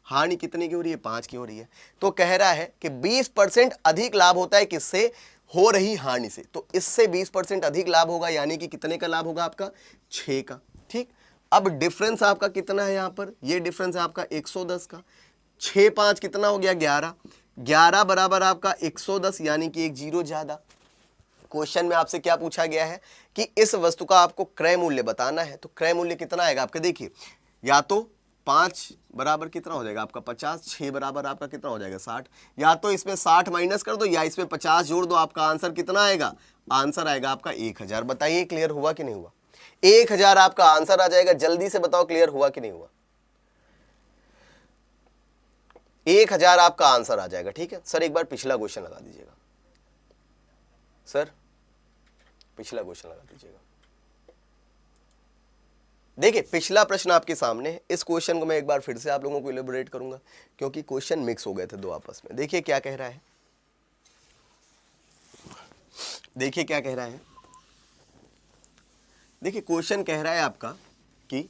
हानि कितने की हो रही है, 5 की हो रही है। तो कह रहा है कि 20% अधिक लाभ होता है किससे, हो रही हानि से। तो इससे 20% अधिक लाभ होगा, यानी कि कितने का लाभ होगा आपका, 6 का। ठीक, अब डिफरेंस आपका कितना है यहां पर, ये डिफरेंस है आपका 110 का। 6 5 कितना हो गया, 11, 11 बराबर आपका 110, यानी कि एक जीरो ज्यादा। क्वेश्चन में आपसे क्या पूछा गया है कि इस वस्तु का आपको क्रय मूल्य बताना है। तो क्रय मूल्य कितना आएगा आपका, देखिए या तो 5 बराबर कितना हो जाएगा आपका 50, 6 बराबर आपका कितना हो जाएगा 60, या तो इसमें 60 माइनस कर दो या इसमें 50 जोड़ दो। आपका आंसर कितना आएगा, आंसर आएगा आपका 1000। बताइए क्लियर हुआ कि नहीं हुआ, 1000 आपका आंसर आ जाएगा। जल्दी से बताओ क्लियर हुआ कि नहीं हुआ, 1000 आपका आंसर आ जाएगा। ठीक है सर, एक बार पिछला क्वेश्चन लगा दीजिएगा। सर पिछला क्वेश्चन लगा दीजिएगा। देखिए पिछला प्रश्न आपके सामने है। इस क्वेश्चन को मैं एक बार फिर से आप लोगों को इलेबोरेट करूंगा, क्योंकि क्वेश्चन मिक्स हो गए थे दो आपस में। देखिए क्या कह रहा है, देखिए क्या कह रहा है। देखिए क्वेश्चन कह रहा है आपका कि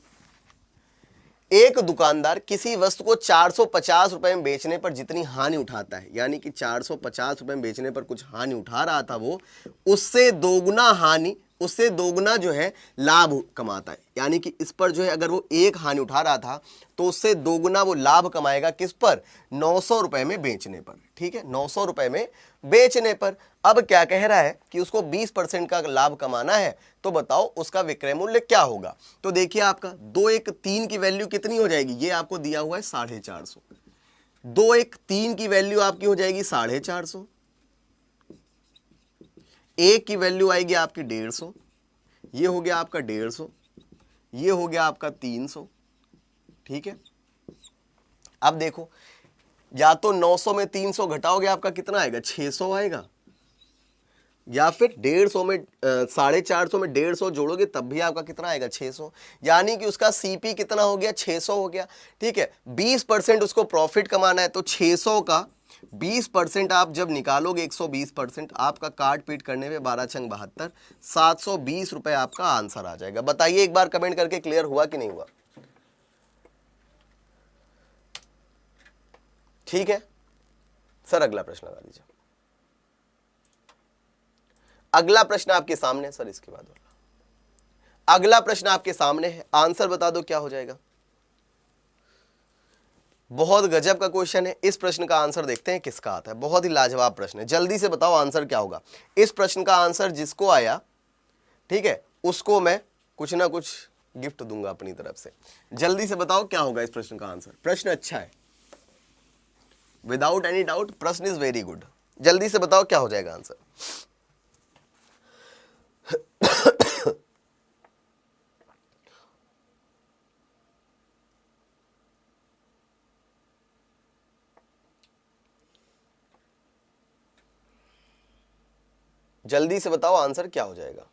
एक दुकानदार किसी वस्तु को 450 रुपए में बेचने पर जितनी हानि उठाता है, यानी कि 450 रुपए में बेचने पर कुछ हानि उठा रहा था वो, उससे दोगुना हानि, उससे दोगुना जो है लाभ कमाता है। यानी कि इस पर जो है अगर वो एक हानि उठा रहा था तो उससे दोगुना वो लाभ कमाएगा किस पर, 900 रुपए में बेचने पर। ठीक है, 900 रुपए में बेचने पर। अब क्या कह रहा है कि उसको 20% का लाभ कमाना है, तो बताओ उसका विक्रय मूल्य क्या होगा। तो देखिए आपका 2 1 3 की वैल्यू कितनी हो जाएगी, ये आपको दिया हुआ है 450। 2 1 3 की वैल्यू आपकी हो जाएगी 450, एक की वैल्यू आएगी आपकी 150, ये हो गया आपका 150, ये हो गया आपका 300। ठीक है, अब देखो या तो 900 में 300 घटाओगे आपका कितना आएगा, 600 आएगा, या फिर 150 में 450 में 150 जोड़ोगे तब भी आपका कितना आएगा, 600। यानी कि उसका सीपी कितना हो गया, 600 हो गया। ठीक है, 20% उसको प्रॉफिट कमाना है, तो 600 का 20% आप जब निकालोगे 120%, आपका काट पीट करने में 12 छंग 72, 720 रुपए आपका आंसर आ जाएगा। बताइए एक बार कमेंट करके क्लियर हुआ कि नहीं हुआ। ठीक है सर, अगला प्रश्न लगा दीजिए। अगला प्रश्न आपके सामने है सर, इसके बाद वाला अगला प्रश्न आपके सामने है, आंसर बता दो क्या हो जाएगा। बहुत गजब का क्वेश्चन है, इस प्रश्न का आंसर देखते हैं किसका आता है। बहुत ही लाजवाब प्रश्न है, जल्दी से बताओ आंसर क्या होगा। इस प्रश्न का आंसर जिसको आया, ठीक है, उसको मैं कुछ ना कुछ गिफ्ट दूंगा अपनी तरफ से। जल्दी से बताओ क्या होगा इस प्रश्न का आंसर। प्रश्न अच्छा है, विदाउट एनी डाउट प्रश्न इज वेरी गुड। जल्दी से बताओ क्या हो जाएगा आंसर। जल्दी से बताओ आंसर क्या हो जाएगा।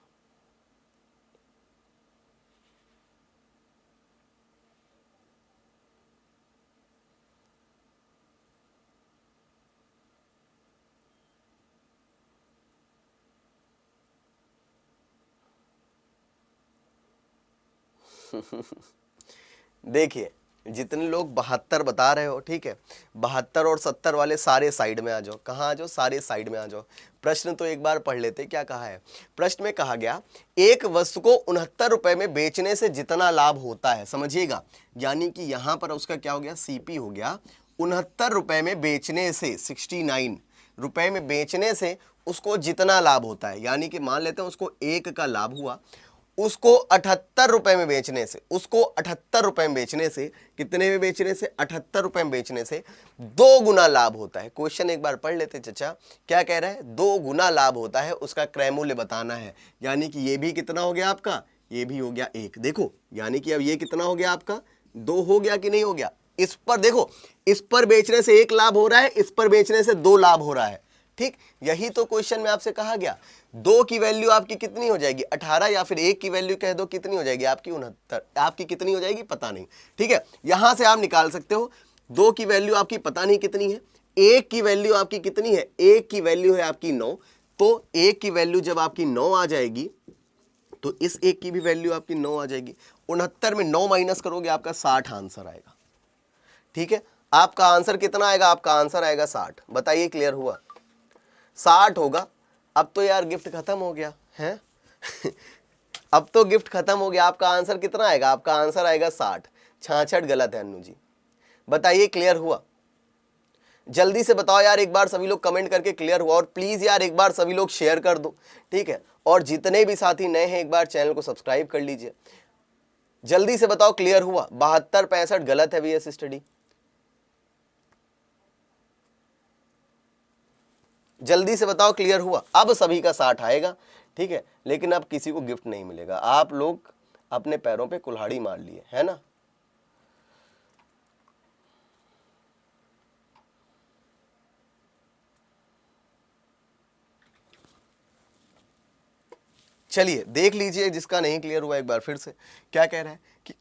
देखिए जितने लोग 72 बता रहे हो, ठीक है, 72 और 70 वाले सारे साइड में आ जाओ। कहाँ आ जाओ, सारे साइड में आ जाओ। प्रश्न तो एक बार पढ़ लेते, क्या कहा है। प्रश्न में कहा गया एक वस्तु को 69 रुपए में बेचने से जितना लाभ होता है, समझिएगा, यानी कि यहां पर उसका क्या हो गया, सीपी हो गया। 69 रुपए में बेचने से, 69 रुपए में बेचने से उसको जितना लाभ होता है, यानी कि मान लेते हैं उसको 1 का लाभ हुआ, उसको 78 रुपए में बेचने से, उसको 78 रुपए में बेचने से, कितने में बेचने से, 78 रुपए में बेचने से 2 गुना लाभ होता है। क्वेश्चन एक बार पढ़ लेते चचा, क्या कह रहा है, 2 गुना लाभ होता है, उसका क्रय मूल्य बताना है। यानी कि ये भी कितना हो गया आपका, ये भी हो गया 1। देखो यानी कि अब ये कितना हो गया आपका, 2 हो गया कि नहीं हो गया। इस पर देखो, इस पर बेचने से 1 लाभ हो रहा है, इस पर बेचने से 2 लाभ हो रहा है। ठीक, यही तो क्वेश्चन में आपसे कहा गया। 2 की वैल्यू आपकी कितनी हो जाएगी, 18, या फिर 1 की वैल्यू कह दो कितनी हो जाएगी आपकी, 69। आपकी कितनी हो जाएगी पता नहीं, ठीक है, यहां से आप निकाल सकते हो। 2 की वैल्यू आपकी पता नहीं कितनी है, 1 की वैल्यू आपकी कितनी है, 1 की वैल्यू है आपकी 9। तो 1 की वैल्यू जब आपकी 9 आ जाएगी तो इस 1 की भी वैल्यू आपकी 9 आ जाएगी। 69 में 9 माइनस करोगे आपका 60 आंसर आएगा। ठीक है, आपका आंसर कितना आएगा, आपका आंसर आएगा 60। बताइए क्लियर हुआ, 60 होगा। अब तो यार गिफ्ट खत्म हो गया है। अब तो गिफ्ट खत्म हो गया। आपका आंसर कितना आएगा, आपका आंसर आएगा 60। 66 गलत है अन्नू जी। बताइए क्लियर हुआ, जल्दी से बताओ यार, एक बार सभी लोग कमेंट करके क्लियर हुआ। और प्लीज यार एक बार सभी लोग शेयर कर दो, ठीक है, और जितने भी साथी नए हैं एक बार चैनल को सब्सक्राइब कर लीजिए। जल्दी से बताओ क्लियर हुआ। 72 65 गलत है वीएस स्टडी। जल्दी से बताओ क्लियर हुआ। अब सभी का 60 आएगा, ठीक है, लेकिन अब किसी को गिफ्ट नहीं मिलेगा। आप लोग अपने पैरों पे कुल्हाड़ी मार लिए है ना। चलिए देख लीजिए, जिसका नहीं क्लियर हुआ एक बार फिर से। क्या कह रहा है कि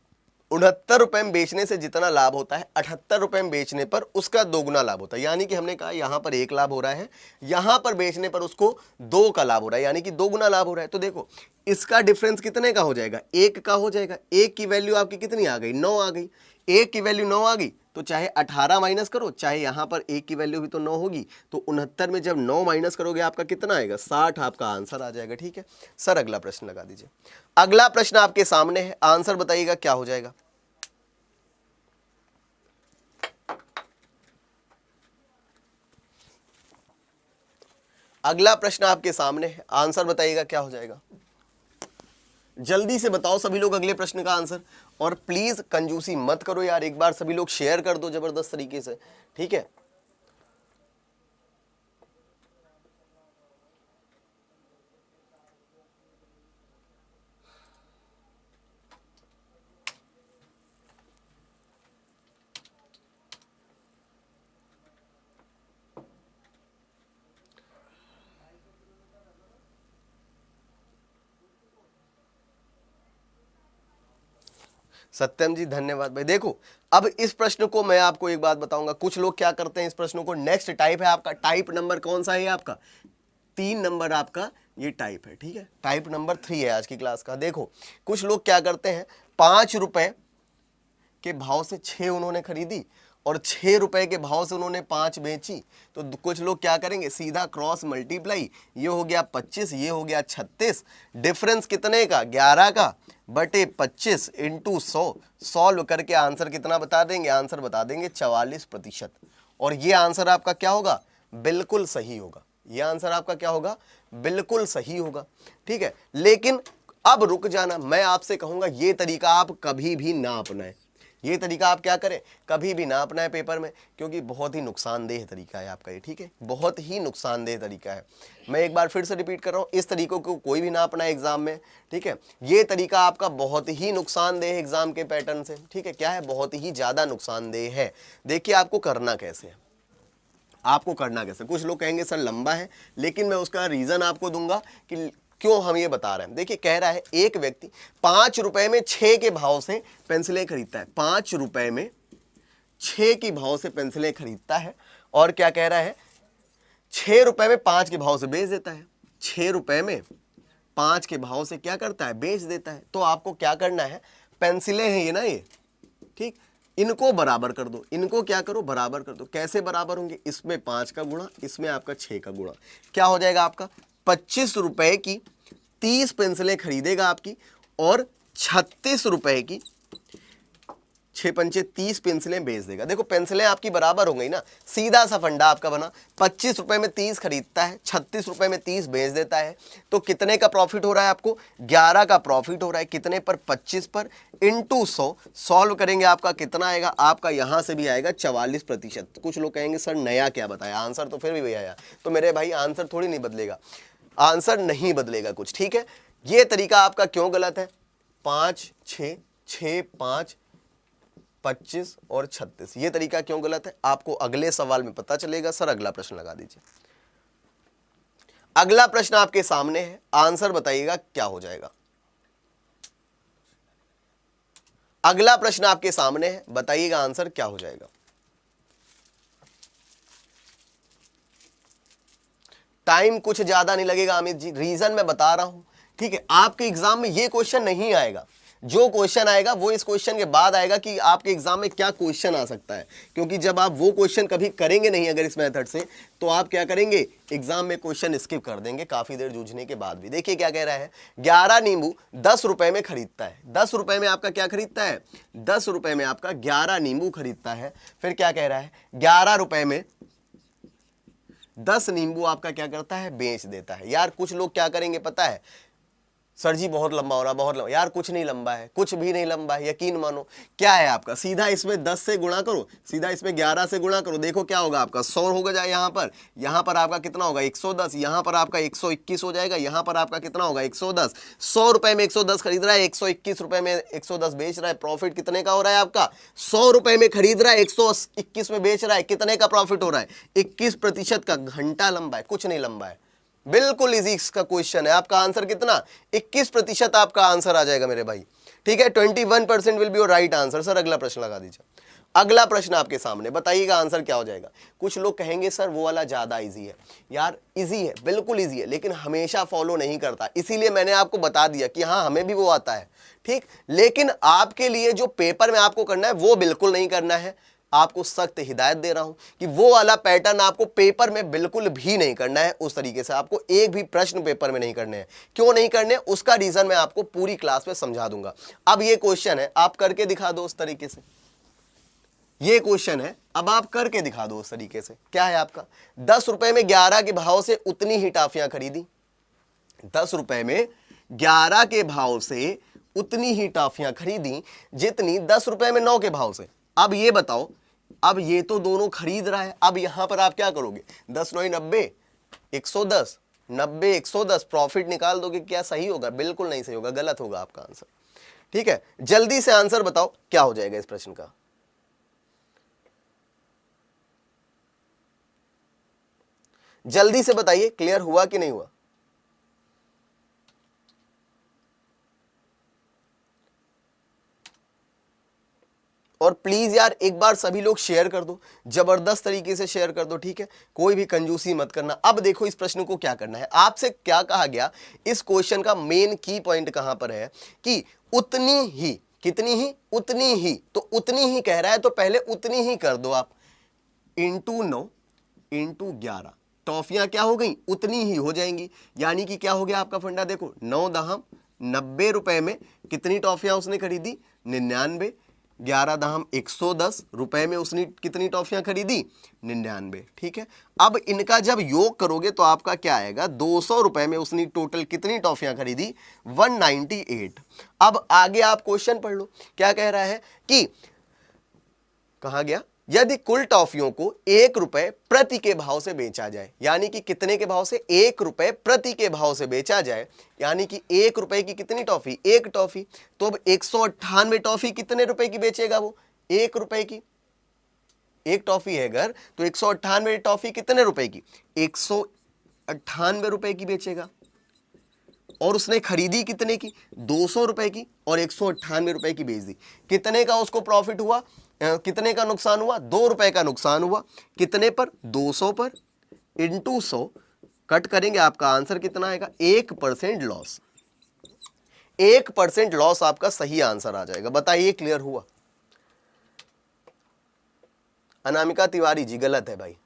69 रुपए में बेचने से जितना लाभ होता है, 78 रुपए में बेचने पर उसका 2 गुना लाभ होता है। यानी कि हमने कहा यहां पर 1 लाभ हो रहा है, यहां पर बेचने पर उसको 2 का लाभ हो रहा है, यानी कि 2 गुना लाभ हो रहा है। तो देखो इसका डिफरेंस कितने का हो जाएगा, 1 का हो जाएगा। 1 की वैल्यू आपकी कितनी आ गई, 9 आ गई। 1 की वैल्यू 9 आ गई तो चाहे 18 माइनस करो, चाहे यहां पर 1 की वैल्यू भी तो 9 होगी। तो 69 में जब 9 माइनस करोगे आपका कितना आएगा, 60 आपका आंसर आ जाएगा। ठीक है सर, अगला प्रश्न लगा दीजिए। अगला प्रश्न आपके सामने है, आंसर बताइएगा क्या हो जाएगा। अगला प्रश्न आपके सामने है, आंसर बताइएगा क्या हो जाएगा। जल्दी से बताओ सभी लोग अगले प्रश्न का आंसर। और प्लीज कंजूसी मत करो यार, एक बार सभी लोग शेयर कर दो जबरदस्त तरीके से, ठीक है। सत्यम जी धन्यवाद भाई। देखो अब इस प्रश्न को मैं आपको एक बात बताऊंगा, कुछ लोग क्या करते हैं इस प्रश्न को, नेक्स्ट टाइप है आपका, टाइप नंबर कौन सा है आपका, 3 नंबर आपका ये टाइप है, ठीक है, टाइप नंबर 3 है आज की क्लास का। देखो कुछ लोग क्या करते हैं, 5 रुपए के भाव से 6 उन्होंने खरीदी और 6 रुपए के भाव से उन्होंने 5 बेची, तो कुछ लोग क्या करेंगे, सीधा क्रॉस मल्टीप्लाई, ये हो गया 25, ये हो गया 36, डिफरेंस कितने का, 11 का बटे 25 इंटू 100, सॉल्व करके आंसर कितना बता देंगे, आंसर बता देंगे 44%। और ये आंसर आपका क्या होगा, बिल्कुल सही होगा, ये आंसर आपका क्या होगा, बिल्कुल सही होगा। ठीक है, लेकिन अब रुक जाना, मैं आपसे कहूंगा ये तरीका आप कभी भी ना अपनाएं, ये तरीका आप क्या करें, कभी भी ना अपनाएं पेपर में, क्योंकि बहुत ही नुकसानदेह तरीका है आपका ये। ठीक है, बहुत ही नुकसानदेह तरीका है। मैं एक बार फिर से रिपीट कर रहा हूं, इस तरीकों को कोई भी ना अपनाए एग्जाम में। ठीक है, ये तरीका आपका बहुत ही नुकसानदेह एग्जाम के पैटर्न से, ठीक है, क्या है, बहुत ही ज्यादा नुकसानदेह है। देखिए आपको करना कैसे है, आपको करना कैसे, कुछ लोग कहेंगे सर लंबा है, लेकिन मैं उसका रीजन आपको दूंगा कि क्यों हम ये बता रहे हैं। देखिए कह रहा है एक व्यक्ति 5 रुपए में 6 के भाव से पेंसिलें खरीदता है, 5 रुपए में 6 के भाव से पेंसिलें खरीदता है, और क्या कह रहा है, 6 रुपए में 5 के भाव से बेच देता है, 6 रुपए में 5 के भाव से क्या करता है, बेच देता है। तो आपको क्या करना है, पेंसिलें हैं ये ना ये, ठीक, इनको बराबर कर दो, इनको क्या करो, बराबर कर दो। कैसे बराबर होंगे, इसमें 5 का गुणा, इसमें आपका 6 का गुणा, क्या हो जाएगा आपका 25 रुपए की 30 पेंसिलें खरीदेगा आपकी, और 36 रुपए की 6 पंचे 30 पेंसिलें बेच देगा। देखो पेंसिलें आपकी बराबर हो गई ना, सीधा सा फंडा आपका बना, 25 रुपए में 30 खरीदता है, 36 रुपए में 30 बेच देता है, तो कितने का प्रॉफिट हो रहा है आपको, 11 का प्रॉफिट हो रहा है। कितने पर, 25 पर, इंटू 100, सॉल्व करेंगे आपका कितना आएगा, आपका यहां से भी आएगा 44%। कुछ लोग कहेंगे सर नया क्या बताया, आंसर तो फिर भी वही आया। तो मेरे भाई आंसर थोड़ी नहीं बदलेगा, आंसर नहीं बदलेगा कुछ। ठीक है, ये तरीका आपका क्यों गलत है, 5 6 6 5 25 और 36, ये तरीका क्यों गलत है, आपको अगले सवाल में पता चलेगा। सर अगला प्रश्न लगा दीजिए। अगला प्रश्न आपके सामने है, आंसर बताइएगा क्या हो जाएगा। अगला प्रश्न आपके सामने है, बताइएगा आंसर क्या हो जाएगा। टाइम कुछ ज्यादा नहीं लगेगा अमित जी, रीजन मैं बता रहा हूं। ठीक है, आपके एग्जाम में ये क्वेश्चन नहीं आएगा, जो क्वेश्चन आएगा वो इस क्वेश्चन के बाद आएगा कि आपके एग्जाम में क्या क्वेश्चन आ सकता है। क्योंकि जब आप वो क्वेश्चन कभी करेंगे नहीं अगर इस मेथड से, तो आप क्या करेंगे, एग्जाम में क्वेश्चन स्किप कर देंगे काफी देर जूझने के बाद भी। देखिए क्या कह रहा है, 11 नींबू 10 रुपए में खरीदता है, 10 रुपए में आपका क्या खरीदता है, 10 रुपए में आपका 11 नींबू खरीदता है। फिर क्या कह रहा है, 11 रुपए में 10 नींबू आपका क्या करता है, बेच देता है। यार कुछ लोग क्या करेंगे पता है, सर जी बहुत लंबा हो रहा, बहुत लंबा। यार कुछ नहीं लंबा है, कुछ भी नहीं लंबा है, यकीन मानो। क्या है आपका, सीधा इसमें 10 से गुणा करो, सीधा इसमें 11 से गुणा करो, देखो क्या होगा आपका 100 होगा जाए यहाँ पर आपका कितना होगा 110, यहाँ पर आपका 121 हो जाएगा, यहाँ पर आपका कितना होगा 110। 100 रुपए में 110 खरीद रहा है, 121 रुपए में 110 बेच रहा है, प्रॉफिट कितने का हो रहा है आपका, 100 रुपए में खरीद रहा है, 121 में बेच रहा है, कितने का प्रॉफिट हो रहा है, 21% का। घंटा लंबा है, कुछ नहीं लंबा है, बिल्कुल इजी इसका क्वेश्चन है। आपका आंसर कितना, 21% आपका आंसर आ जाएगा मेरे भाई। ठीक है, 21% will be your right answer. Sir अगला प्रश्न लगा दीजिए। अगला प्रश्न आपके सामने, बताइएगा आंसर क्या हो जाएगा। कुछ लोग कहेंगे सर वो वाला ज्यादा इजी है। यार इजी है, बिल्कुल इजी है, लेकिन हमेशा फॉलो नहीं करता, इसीलिए मैंने आपको बता दिया कि हाँ हमें भी वो आता है। ठीक, लेकिन आपके लिए जो पेपर में आपको करना है वो बिल्कुल नहीं करना है। आपको सख्त हिदायत दे रहा हूं कि वो वाला पैटर्न आपको पेपर में बिल्कुल भी नहीं करना है। उस तरीके से आपको एक भी प्रश्न पेपर में नहीं करने हैं। क्यों नहीं करने, उसका रीजन मैं आपको पूरी क्लास में समझा दूंगा। अब ये क्वेश्चन है, आप करके दिखा दो उस तरीके से। ये क्वेश्चन है, अब आप करके दिखा दो उस तरीके से। क्या है आपका, 10 रुपए में 11 के भाव से उतनी ही टाफियां खरीदी, 10 रुपए में 11 के भाव से उतनी ही टाफियां खरीदी जितनी 10 रुपए में 9 के भाव से। अब ये बताओ, अब ये तो दोनों खरीद रहा है, अब यहां पर आप क्या करोगे, 10 9 90, 110, 90 110 प्रॉफिट निकाल दोगे। क्या सही होगा, बिल्कुल नहीं सही होगा, गलत होगा आपका आंसर। ठीक है, जल्दी से आंसर बताओ क्या हो जाएगा इस प्रश्न का। जल्दी से बताइए, क्लियर हुआ कि नहीं हुआ। और प्लीज यार एक बार सभी लोग शेयर कर दो, जबरदस्त तरीके से शेयर कर दो। ठीक है, कोई भी कंजूसी मत करना। अब देखो इस प्रश्न को क्या करना है, आपसे क्या कहा गया, इस क्वेश्चन का मेन की पॉइंट कहां पर है कि उतनी ही कितनी ही, उतनी ही, तो उतनी ही कह रहा है तो पहले उतनी ही कर दो आप, इंटू 9 इंटू 11, टॉफियां क्या हो गई, उतनी ही हो जाएंगी। यानी कि क्या हो गया आपका फंडा, देखो 9 दहम 90 रुपए में कितनी टॉफियां उसने खरीदी, 99, 11 दहम 110 रुपए में उसने कितनी टॉफियां खरीदी, 99, ठीक है। अब इनका जब योग करोगे तो आपका क्या आएगा, 200 रुपए में उसने टोटल कितनी टॉफियां खरीदी, 198। अब आगे आप क्वेश्चन पढ़ लो, क्या कह रहा है कि कहा गया, यदि कुल टॉफियों को 1 रुपए प्रति के भाव से बेचा जाए, यानी कि कितने के भाव से, 1 रुपए प्रति के भाव से बेचा जाए, यानी कि 1 रुपए की कितनी टॉफी, एक टॉफी, तो अब 198 टॉफी कितने रुपए की बेचेगा वो, 1 रुपए की, एक टॉफी है अगर, तो 198 टॉफी कितने रुपए की, 198 रुपए की बेचेगा। और उसने खरीदी कितने की, 200 रुपए की, और 198 रुपए की बेच दी। कितने का उसको प्रॉफिट हुआ, कितने का नुकसान हुआ, 2 रुपए का नुकसान हुआ। कितने पर, 200 पर, इंटू 100 कट करेंगे, आपका आंसर कितना आएगा, 1% लॉस। 1% लॉस आपका सही आंसर आ जाएगा। बताइए क्लियर हुआ। अनामिका तिवारी जी गलत है भाई,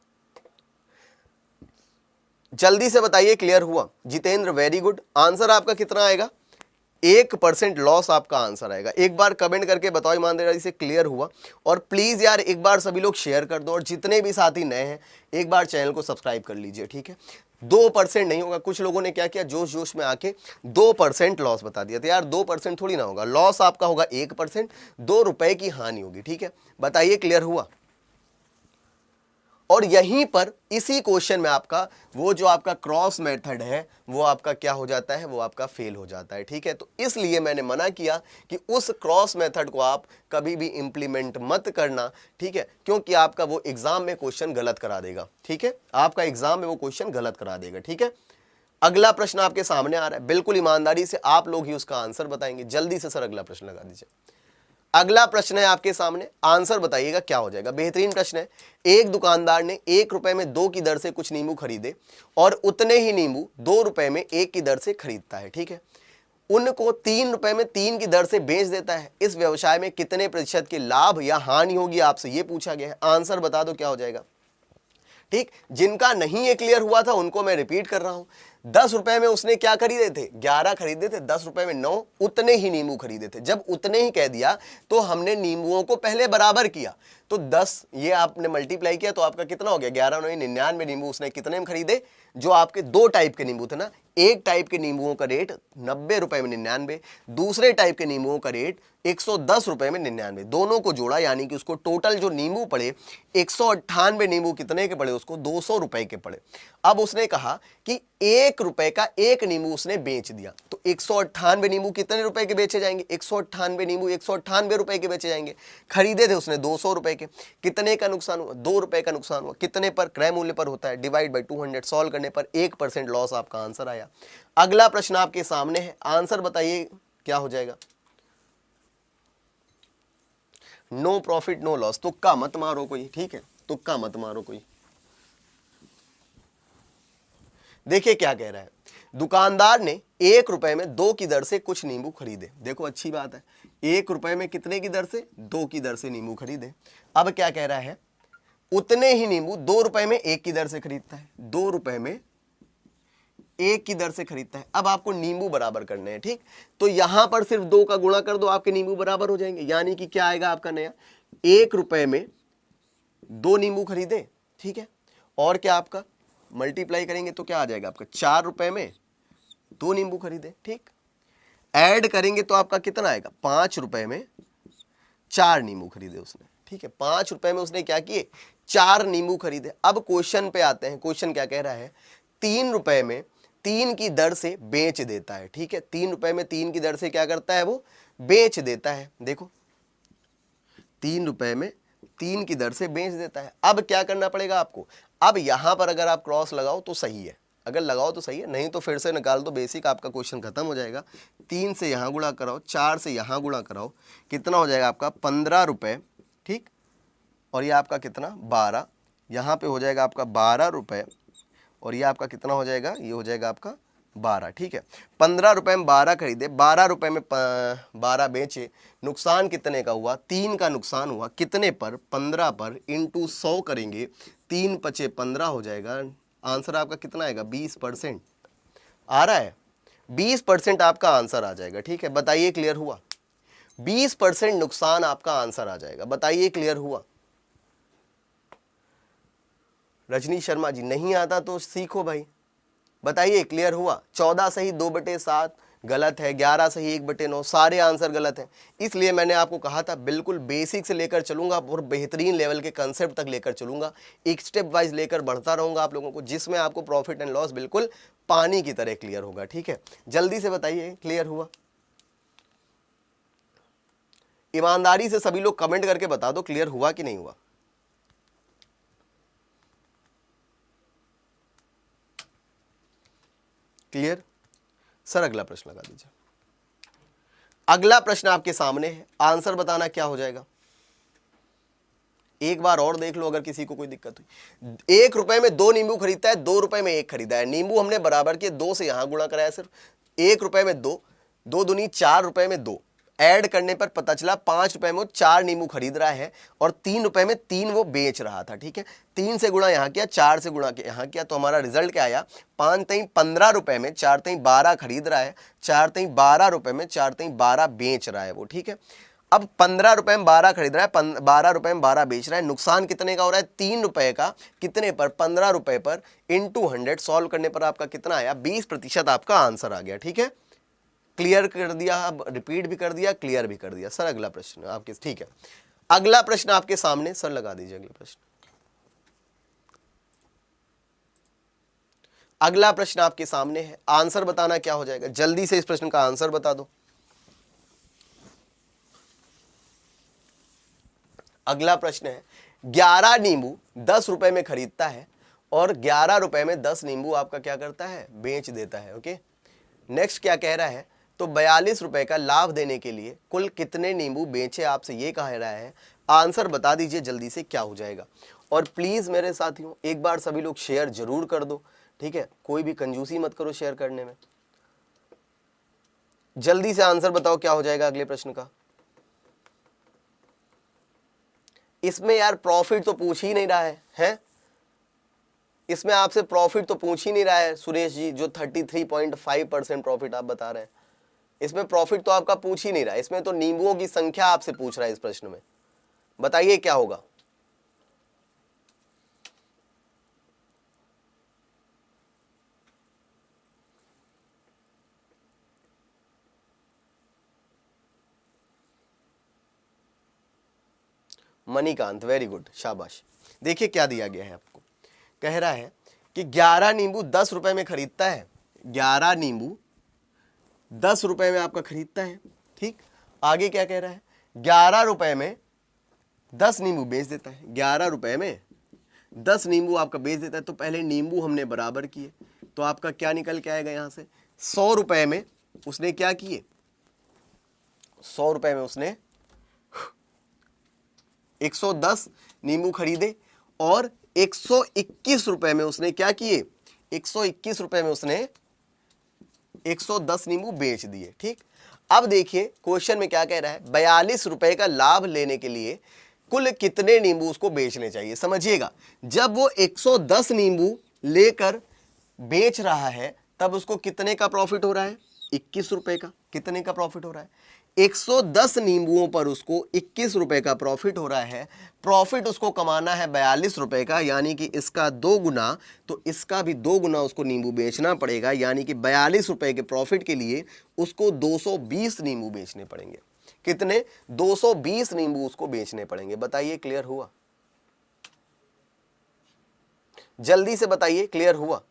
जल्दी से बताइए क्लियर हुआ। जितेंद्र वेरी गुड, आंसर आपका कितना आएगा, 1% लॉस आपका आंसर आएगा। एक बार कमेंट करके बताओ ईमानदारी से क्लियर हुआ। और प्लीज यार एक बार सभी लोग शेयर कर दो, और जितने भी साथी नए हैं एक बार चैनल को सब्सक्राइब कर लीजिए, ठीक है। 2% नहीं होगा। कुछ लोगों ने क्या किया, जोश जोश में आके 2% लॉस बता दिया, तो यार 2% थोड़ी ना होगा, लॉस आपका होगा 1%, 2 रुपए की हानि होगी, ठीक है। बताइए क्लियर हुआ। और यहीं पर इसी क्वेश्चन में आपका वो जो आपका क्रॉस मेथड है वो आपका क्या हो जाता है, वो आपका फेल हो जाता है, ठीक है। तो इसलिए मैंने मना किया कि उस क्रॉस मेथड को आप कभी भी इंप्लीमेंट मत करना, ठीक है, क्योंकि आपका वो एग्जाम में क्वेश्चन गलत करा देगा, ठीक है। आपका एग्जाम में वो क्वेश्चन गलत करा देगा, ठीक है। अगला प्रश्न आपके सामने आ रहा है, बिल्कुल ईमानदारी से आप लोग ही उसका आंसर बताएंगे। जल्दी से सर अगला प्रश्न लगा दीजिए। अगला प्रश्न है आपके सामने, आंसर बताइएगा क्या हो जाएगा। बेहतरीन प्रश्न है। एक दुकानदार ने 1 रुपए में 2 की दर से कुछ नींबू खरीदे और उतने ही नींबू 2 रुपए में 1 की दर से खरीदता है, ठीक है। उनको 3 रुपए में 3 की दर से बेच देता है। इस व्यवसाय में कितने प्रतिशत की लाभ या हानि होगी, आपसे ये पूछा गया है। आंसर बता दो क्या हो जाएगा, ठीक। जिनका नहीं ये क्लियर हुआ था उनको मैं रिपीट कर रहा हूं। 10 रुपए में उसने क्या खरीदे थे, 11 खरीदे थे, 10 रुपए में 9, उतने ही नींबू खरीदे थे। जब उतने ही कह दिया तो हमने नींबुओं को पहले बराबर किया, तो 10 ये आपने मल्टीप्लाई किया तो आपका कितना हो गया, 11 9 99 नींबू उसने कितने में खरीदे, जो आपके 2 टाइप के नींबू थे ना। एक टाइप के नींबुओं का रेट 90 रुपए में 99, दूसरे टाइप के नींबुओं का रेट 110 रुपए में 99, दोनों को जोड़ा, यानी कि उसको टोटल जो नींबू पड़े 198 नींबू कितने के पड़े, उसको 200 रुपए के पड़े। अब उसने कहा कि 1 रुपए का एक नींबू उसने बेच दिया, तो 198 नींबू कितने रुपए के बेचे जाएंगे, 198 नींबू 198 रुपए के बेचे जाएंगे। खरीदे थे उसने 200 रुपए के, कितने का नुकसान हुआ, 2 रुपए का नुकसान हुआ। कितने पर, क्रय मूल्य पर होता है, डिवाइड बाय 200, सॉल्व करने पर 1% लॉस आपका आंसर आया। अगला प्रश्न आपके सामने है, आंसर बताइए क्या हो जाएगा। नो प्रॉफिट नो लॉस, तुक्का मत मारो कोई, ठीक है, तुक्का मत मारो कोई। देखिए क्या कह रहा है, दुकानदार ने 1 रुपए में 2 की दर से कुछ नींबू खरीदे। देखो अच्छी बात है, 1 रुपए में कितने की दर से, 2 की दर से नींबू खरीदे। अब क्या कह रहा है, उतने ही नींबू 2 रुपए में 1 की दर से खरीदता है, 2 रुपए में 1 की दर से खरीदता है। अब आपको नींबू बराबर करने हैं, ठीक। तो यहां पर सिर्फ 2 का गुणा कर दो, आपके नींबू बराबर हो जाएंगे। यानी कि क्या आएगा आपका नया, 1 रुपए में 2 नींबू खरीदे, ठीक है, और क्या आपका मल्टीप्लाई करेंगे तो क्या आ जाएगा आपका, 4 रुपए में 2 नींबू खरीदे, ठीक। ऐड करेंगे तो आपका कितना आएगा, 5 रुपए में 4 नींबू खरीदे उसने, ठीक है। 5 रुपए में उसने क्या किए, 4 नींबू खरीदे। अब क्वेश्चन पे आते हैं, क्वेश्चन क्या कह रहा है, 3 रुपए में 3 की दर से बेच देता है, ठीक है। 3 रुपए में 3 की दर से क्या करता है, वो बेच देता है। देखो 3 रुपए में 3 की दर से बेच देता है। अब क्या करना पड़ेगा आपको, अब यहां पर अगर आप क्रॉस लगाओ तो सही है, अगर लगाओ तो सही है, नहीं तो फिर से निकाल दो, बेसिक आपका क्वेश्चन खत्म हो जाएगा। 3 से यहां गुणा कराओ, 4 से यहां गुणा कराओ, कितना हो जाएगा आपका 15 रुपए, ठीक। और ये आपका कितना 12, यहाँ पे हो जाएगा आपका 12 रुपए, और ये आपका कितना हो जाएगा, ये हो जाएगा आपका 12, ठीक है। 15 रुपए में 12 खरीदे, 12 रुपए में 12 बेचे, नुकसान कितने का हुआ? 3 का नुकसान हुआ। कितने पर? 15 पर, इंटू 100 करेंगे, 3 पचे 15 हो जाएगा। आंसर आपका कितना आएगा? 20% आ रहा है। 20% आपका आंसर आ जाएगा, ठीक है। बताइए क्लियर हुआ? 20% नुकसान आपका आंसर आ जाएगा। बताइए क्लियर हुआ? रजनी शर्मा जी, नहीं आता तो सीखो भाई। बताइए क्लियर हुआ? 14 सही 2/7 गलत है, 11 सही 1/9, सारे आंसर गलत हैं। इसलिए मैंने आपको कहा था बिल्कुल बेसिक से लेकर चलूंगा और बेहतरीन लेवल के कंसेप्ट तक लेकर चलूंगा, एक स्टेप वाइज लेकर बढ़ता रहूंगा आप लोगों को, जिसमें आपको प्रॉफिट एंड लॉस बिल्कुल पानी की तरह क्लियर होगा, ठीक है। जल्दी से बताइए क्लियर हुआ? ईमानदारी से सभी लोग कमेंट करके बता दो क्लियर हुआ कि नहीं हुआ। क्लियर? सर अगला प्रश्न लगा दीजिए। अगला प्रश्न आपके सामने है, आंसर बताना क्या हो जाएगा। एक बार और देख लो अगर किसी को कोई दिक्कत हुई। 1 रुपए में 2 नींबू खरीदता है, 2 रुपए में 1 खरीदा है। नींबू हमने बराबर किए, 2 से यहां गुणा कराया सिर्फ। 1 रुपए में 2, 2 दूनी 4 रुपए में 2, ऐड करने पर पता चला 5 रुपए में वो 4 नींबू खरीद रहा है और 3 रुपए में 3 वो बेच रहा था, ठीक है। 3 से गुणा यहां किया, 4 से गुणा यहां किया, तो हमारा रिजल्ट क्या आया? 5 3 15 रुपए में 4 3 12 खरीद रहा है, 4 3 12 रुपए में 4 3 12 बेच रहा है वो, ठीक है। अब 15 रुपए में 12 खरीद रहा है, 12 रुपए में 12 बेच रहा है, नुकसान कितने का हो रहा है? 3 रुपए का। कितने पर? 15 रुपए पर, इंटू 100। सॉल्व करने पर आपका कितना आया? 20% आपका आंसर आ गया, ठीक है। क्लियर कर दिया, अब रिपीट भी कर दिया, क्लियर भी कर दिया। सर अगला प्रश्न आपके, ठीक है। अगला प्रश्न आपके सामने, सर लगा दीजिए अगला प्रश्न। अगला प्रश्न आपके सामने है, आंसर बताना क्या हो जाएगा। जल्दी से इस प्रश्न का आंसर बता दो। अगला प्रश्न है, 11 नींबू 10 रुपए में खरीदता है और 11 रुपए में 10 नींबू आपका क्या करता है? बेच देता है, ओके। नेक्स्ट क्या कह रहा है? तो 42 रुपए का लाभ देने के लिए कुल कितने नींबू बेचे, आपसे ये कह रहा है। आंसर बता दीजिए जल्दी से, क्या हो जाएगा। और प्लीज मेरे साथियों एक बार सभी लोग शेयर जरूर कर दो, ठीक है। कोई भी कंजूसी मत करो शेयर करने में। जल्दी से आंसर बताओ क्या हो जाएगा अगले प्रश्न का। इसमें यार प्रॉफिट तो पूछ ही नहीं रहा है? इसमें आपसे प्रॉफिट तो पूछ ही नहीं रहा है सुरेश जी, जो 33.5% प्रॉफिट आप बता रहे हैं। इसमें प्रॉफिट तो आपका पूछ ही नहीं रहा है, इसमें तो नींबुओं की संख्या आपसे पूछ रहा है इस प्रश्न में। बताइए क्या होगा। मणिकांत, वेरी गुड, शाबाश। देखिए क्या दिया गया है आपको, कह रहा है कि 11 नींबू 10 रुपए में खरीदता है। 11 नींबू 10 रुपए में आपका खरीदता है, ठीक। आगे क्या कह रहा है? 11 रुपए में 10 नींबू बेच देता है। 11 रुपए में 10 नींबू आपका बेच देता है। तो पहले नींबू हमने बराबर किए, तो आपका क्या निकल के आएगा यहां से? 100 रुपए में उसने क्या किए? 100 रुपए में उसने 110 नींबू खरीदे और 121 रुपए में उसने क्या किए? 121 रुपए में उसने 110 नींबू बेच दिए, ठीक। अब देखिए क्वेश्चन में क्या कह रहा है, 42 रुपए का लाभ लेने के लिए कुल कितने नींबू उसको बेचने चाहिए। समझिएगा, जब वो 110 नींबू लेकर बेच रहा है तब उसको कितने का प्रॉफिट हो रहा है? 21 रुपए का। कितने का प्रॉफिट हो रहा है? 110 नींबुओं पर उसको 21 रुपए का प्रॉफिट हो रहा है। प्रॉफिट उसको कमाना है 42 रुपए का, यानी कि इसका 2 गुना, तो इसका भी 2 गुना उसको नींबू बेचना पड़ेगा, यानी कि 42 रुपए के प्रॉफिट के लिए उसको 220 नींबू बेचने पड़ेंगे। कितने? 220 नींबू उसको बेचने पड़ेंगे। बताइए क्लियर हुआ? जल्दी से बताइए क्लियर हुआ?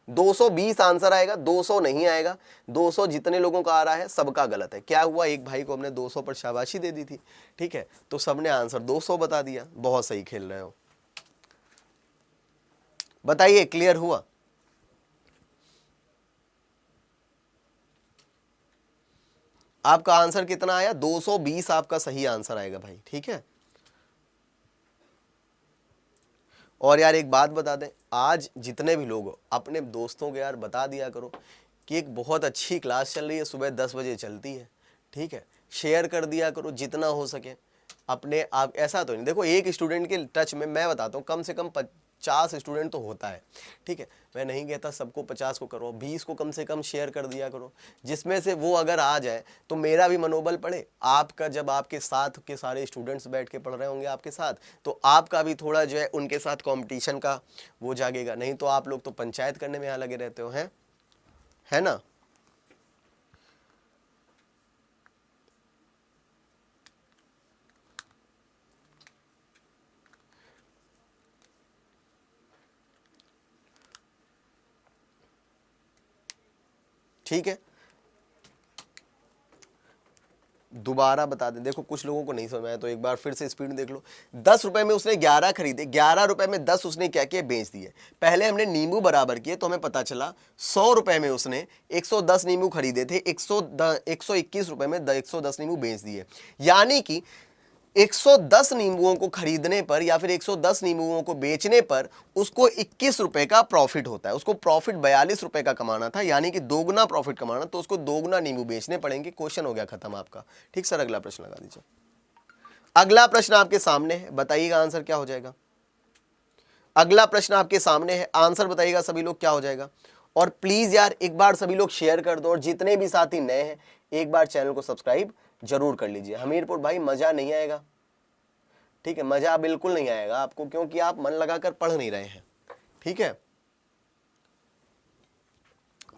220 आंसर आएगा, 200 नहीं आएगा। 200 जितने लोगों का आ रहा है सबका गलत है। क्या हुआ, एक भाई को हमने 200 पर शाबाशी दे दी थी, ठीक है, तो सबने आंसर 200 बता दिया। बहुत सही खेल रहे हो। बताइए क्लियर हुआ? आपका आंसर कितना आया? 220 आपका सही आंसर आएगा भाई, ठीक है। और यार एक बात बता दें, आज जितने भी लोग हो अपने दोस्तों को यार बता दिया करो कि एक बहुत अच्छी क्लास चल रही है, सुबह 10 बजे चलती है, ठीक है, शेयर कर दिया करो जितना हो सके अपने आप। ऐसा तो नहीं, देखो एक स्टूडेंट के टच में मैं बताता हूँ कम से कम 50 स्टूडेंट तो होता है, ठीक है, मैं नहीं कहता सबको 50 को करो, 20 को कम से कम शेयर कर दिया करो, जिसमें से वो अगर आ जाए तो मेरा भी मनोबल बढ़े, आपका, जब आपके साथ के सारे स्टूडेंट्स बैठ के पढ़ रहे होंगे आपके साथ, तो आपका भी थोड़ा जो है उनके साथ कंपटीशन का वो जागेगा। नहीं तो आप लोग तो पंचायत करने में यहाँ लगे रहते हो, हैं, है ना। ठीक है, दोबारा बता दें, देखो कुछ लोगों को नहीं समझ आया तो एक बार फिर से स्पीड देख लो। 10 रुपए में उसने 11 खरीदे, 11 रुपए में 10 उसने क्या किया, बेच दिए। पहले हमने नींबू बराबर किए तो हमें पता चला 100 रुपए में उसने 110 नींबू खरीदे थे, 121 रुपए में 110 नींबू बेच दिए। यानी कि 110 नींबुओं को खरीदने पर या फिर 110 नींबुओं को बेचने पर उसको 21 रुपए का प्रॉफिट होता है। उसको प्रॉफिट 42 रुपए का कमाना था, यानी कि दोगुना प्रॉफिट कमाना, तो उसको दोगुना नींबू बेचने पड़ेंगे। क्वेश्चन हो गया खत्म आपका। ठीक सर, अगला प्रश्न लगा दीजिए। अगला प्रश्न आपके सामने है, बताइएगा आंसर क्या हो जाएगा। अगला प्रश्न आपके सामने है, आंसर बताइएगा सभी लोग क्या हो जाएगा। और प्लीज यार एक बार सभी लोग शेयर कर दो, और जितने भी साथी नए हैं एक बार चैनल को सब्सक्राइब जरूर कर लीजिए। हमीरपुर भाई मजा नहीं आएगा, ठीक है, मजा बिल्कुल नहीं आएगा आपको, क्योंकि आप मन लगाकर पढ़ नहीं रहे हैं। ठीक है,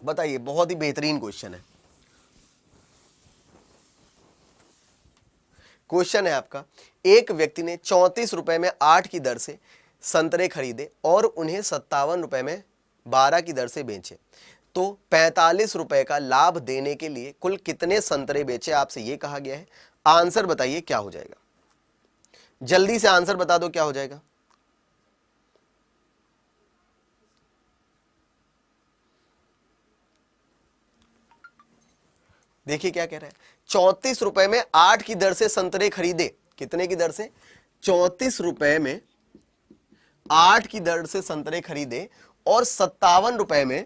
बताइए, बहुत ही बेहतरीन क्वेश्चन है। क्वेश्चन है आपका, एक व्यक्ति ने 34 रुपए में 8 की दर से संतरे खरीदे और उन्हें 57 रुपए में 12 की दर से बेचे, तो 45 रुपए का लाभ देने के लिए कुल कितने संतरे बेचे, आपसे यह कहा गया है। आंसर बताइए क्या हो जाएगा, जल्दी से आंसर बता दो क्या हो जाएगा। देखिए क्या कह रहा है, 34 रुपए में 8 की दर से संतरे खरीदे, कितने की दर से, 34 रुपए में 8 की दर से संतरे खरीदे और 57 रुपए में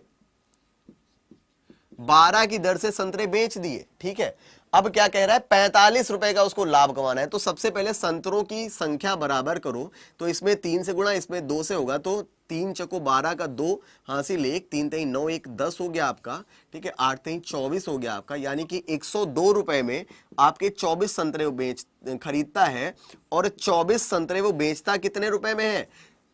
12 की दर से संतरे बेच दिए। ठीक है, अब क्या कह रहा है, 45 रुपए का उसको लाभ कमाना है। तो सबसे पहले संतरों की संख्या बराबर करो, तो इसमें 3 से गुणा, इसमें 2 से होगा, तो 3 चको 12 का 2 हासिल 1, 3 3 9 1 10 हो गया आपका। ठीक है, 8 3 24 हो गया आपका, यानी कि 102 रुपए में आपके 24 संतरे वो खरीदता है, और 24 संतरे वो बेचता कितने रुपए में है,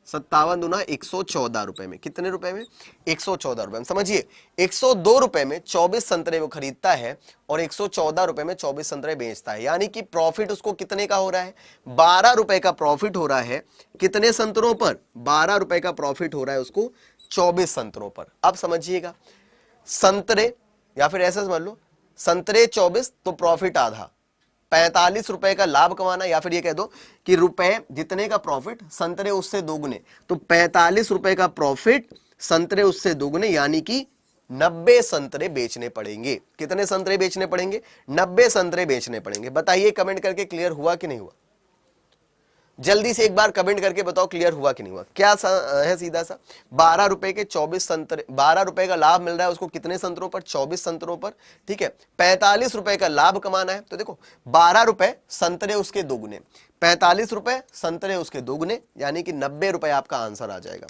57 दूना 114 रुपए में। कितने रुपए में, 114 रुपए में। समझिए, 102 रुपए में 24 संतरे वो खरीदता है और 114 रुपए में 24 संतरे बेचता है, यानी कि प्रॉफिट उसको कितने का हो रहा है, 12 रुपए का प्रॉफिट हो रहा है। कितने संतरों पर, 12 रुपए का प्रॉफिट हो रहा है उसको 24 संतरों पर। अब समझिएगा, संतरे, या फिर ऐसा समझ लो, संतरे 24 तो प्रॉफिट आधा, 45 रुपए का लाभ कमाना, या फिर ये कह दो कि रुपए जितने का प्रॉफिट, संतरे उससे दोगुने, तो 45 रुपए का प्रॉफिट, संतरे उससे दोगुने, यानी कि 90 संतरे बेचने पड़ेंगे। कितने संतरे बेचने पड़ेंगे, 90 संतरे बेचने पड़ेंगे। बताइए कमेंट करके क्लियर हुआ कि नहीं हुआ, जल्दी से एक बार कमेंट करके बताओ क्लियर हुआ कि नहीं हुआ। क्या है, सीधा सा 12 रुपए के 24 संतरे, 12 रुपए का लाभ मिल रहा है उसको कितने संतरों पर, 24 संतरों पर। ठीक है, 45 रुपए का लाभ कमाना है, तो देखो 12 रुपए संतरे उसके दोगुने, 45 रुपए संतरे उसके दोगुने, यानी कि 90 रुपए आपका आंसर आ जाएगा।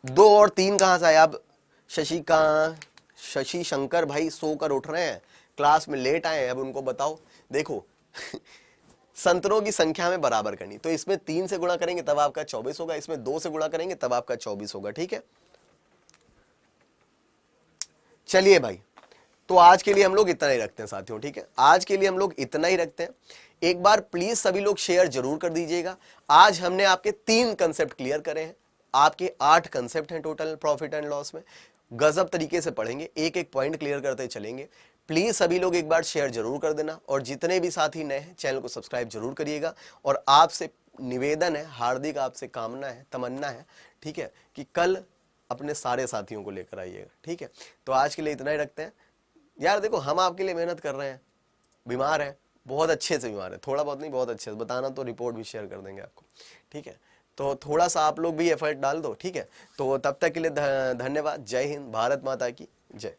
2 और 3 कहां से आया। अब शशि शंकर भाई सोकर उठ रहे हैं, क्लास में लेट आए, अब उनको बताओ। देखो संतरों की संख्या में बराबर करनी, तो इसमें 3 से गुणा करेंगे तब आपका 24 होगा, इसमें 2 से गुणा करेंगे तब आपका 24 होगा। ठीक है, चलिए भाई, तो आज के लिए हम लोग इतना ही रखते हैं साथियों। ठीक है, आज के लिए हम लोग इतना ही रखते हैं। एक बार प्लीज सभी लोग शेयर जरूर कर दीजिएगा। आज हमने आपके 3 कंसेप्ट क्लियर करे हैं, आपके 8 कंसेप्ट हैं टोटल प्रॉफिट एंड लॉस में। गजब तरीके से पढ़ेंगे, एक एक पॉइंट क्लियर करते चलेंगे। प्लीज सभी लोग एक बार शेयर जरूर कर देना, और जितने भी साथी नए हैं चैनल को सब्सक्राइब जरूर करिएगा। और आपसे निवेदन है, हार्दिक आपसे कामना है, तमन्ना है, ठीक है, कि कल अपने सारे साथियों को लेकर आइएगा। ठीक है, तो आज के लिए इतना ही रखते हैं। यार देखो, हम आपके लिए मेहनत कर रहे हैं, बीमार है, बहुत अच्छे से बीमार है, थोड़ा बहुत नहीं, बहुत अच्छे से। बताना तो रिपोर्ट भी शेयर कर देंगे आपको। ठीक है, तो थोड़ा सा आप लोग भी एफर्ट डाल दो, ठीक है। तो तब तक के लिए धन्यवाद। जय हिंद, भारत माता की जय।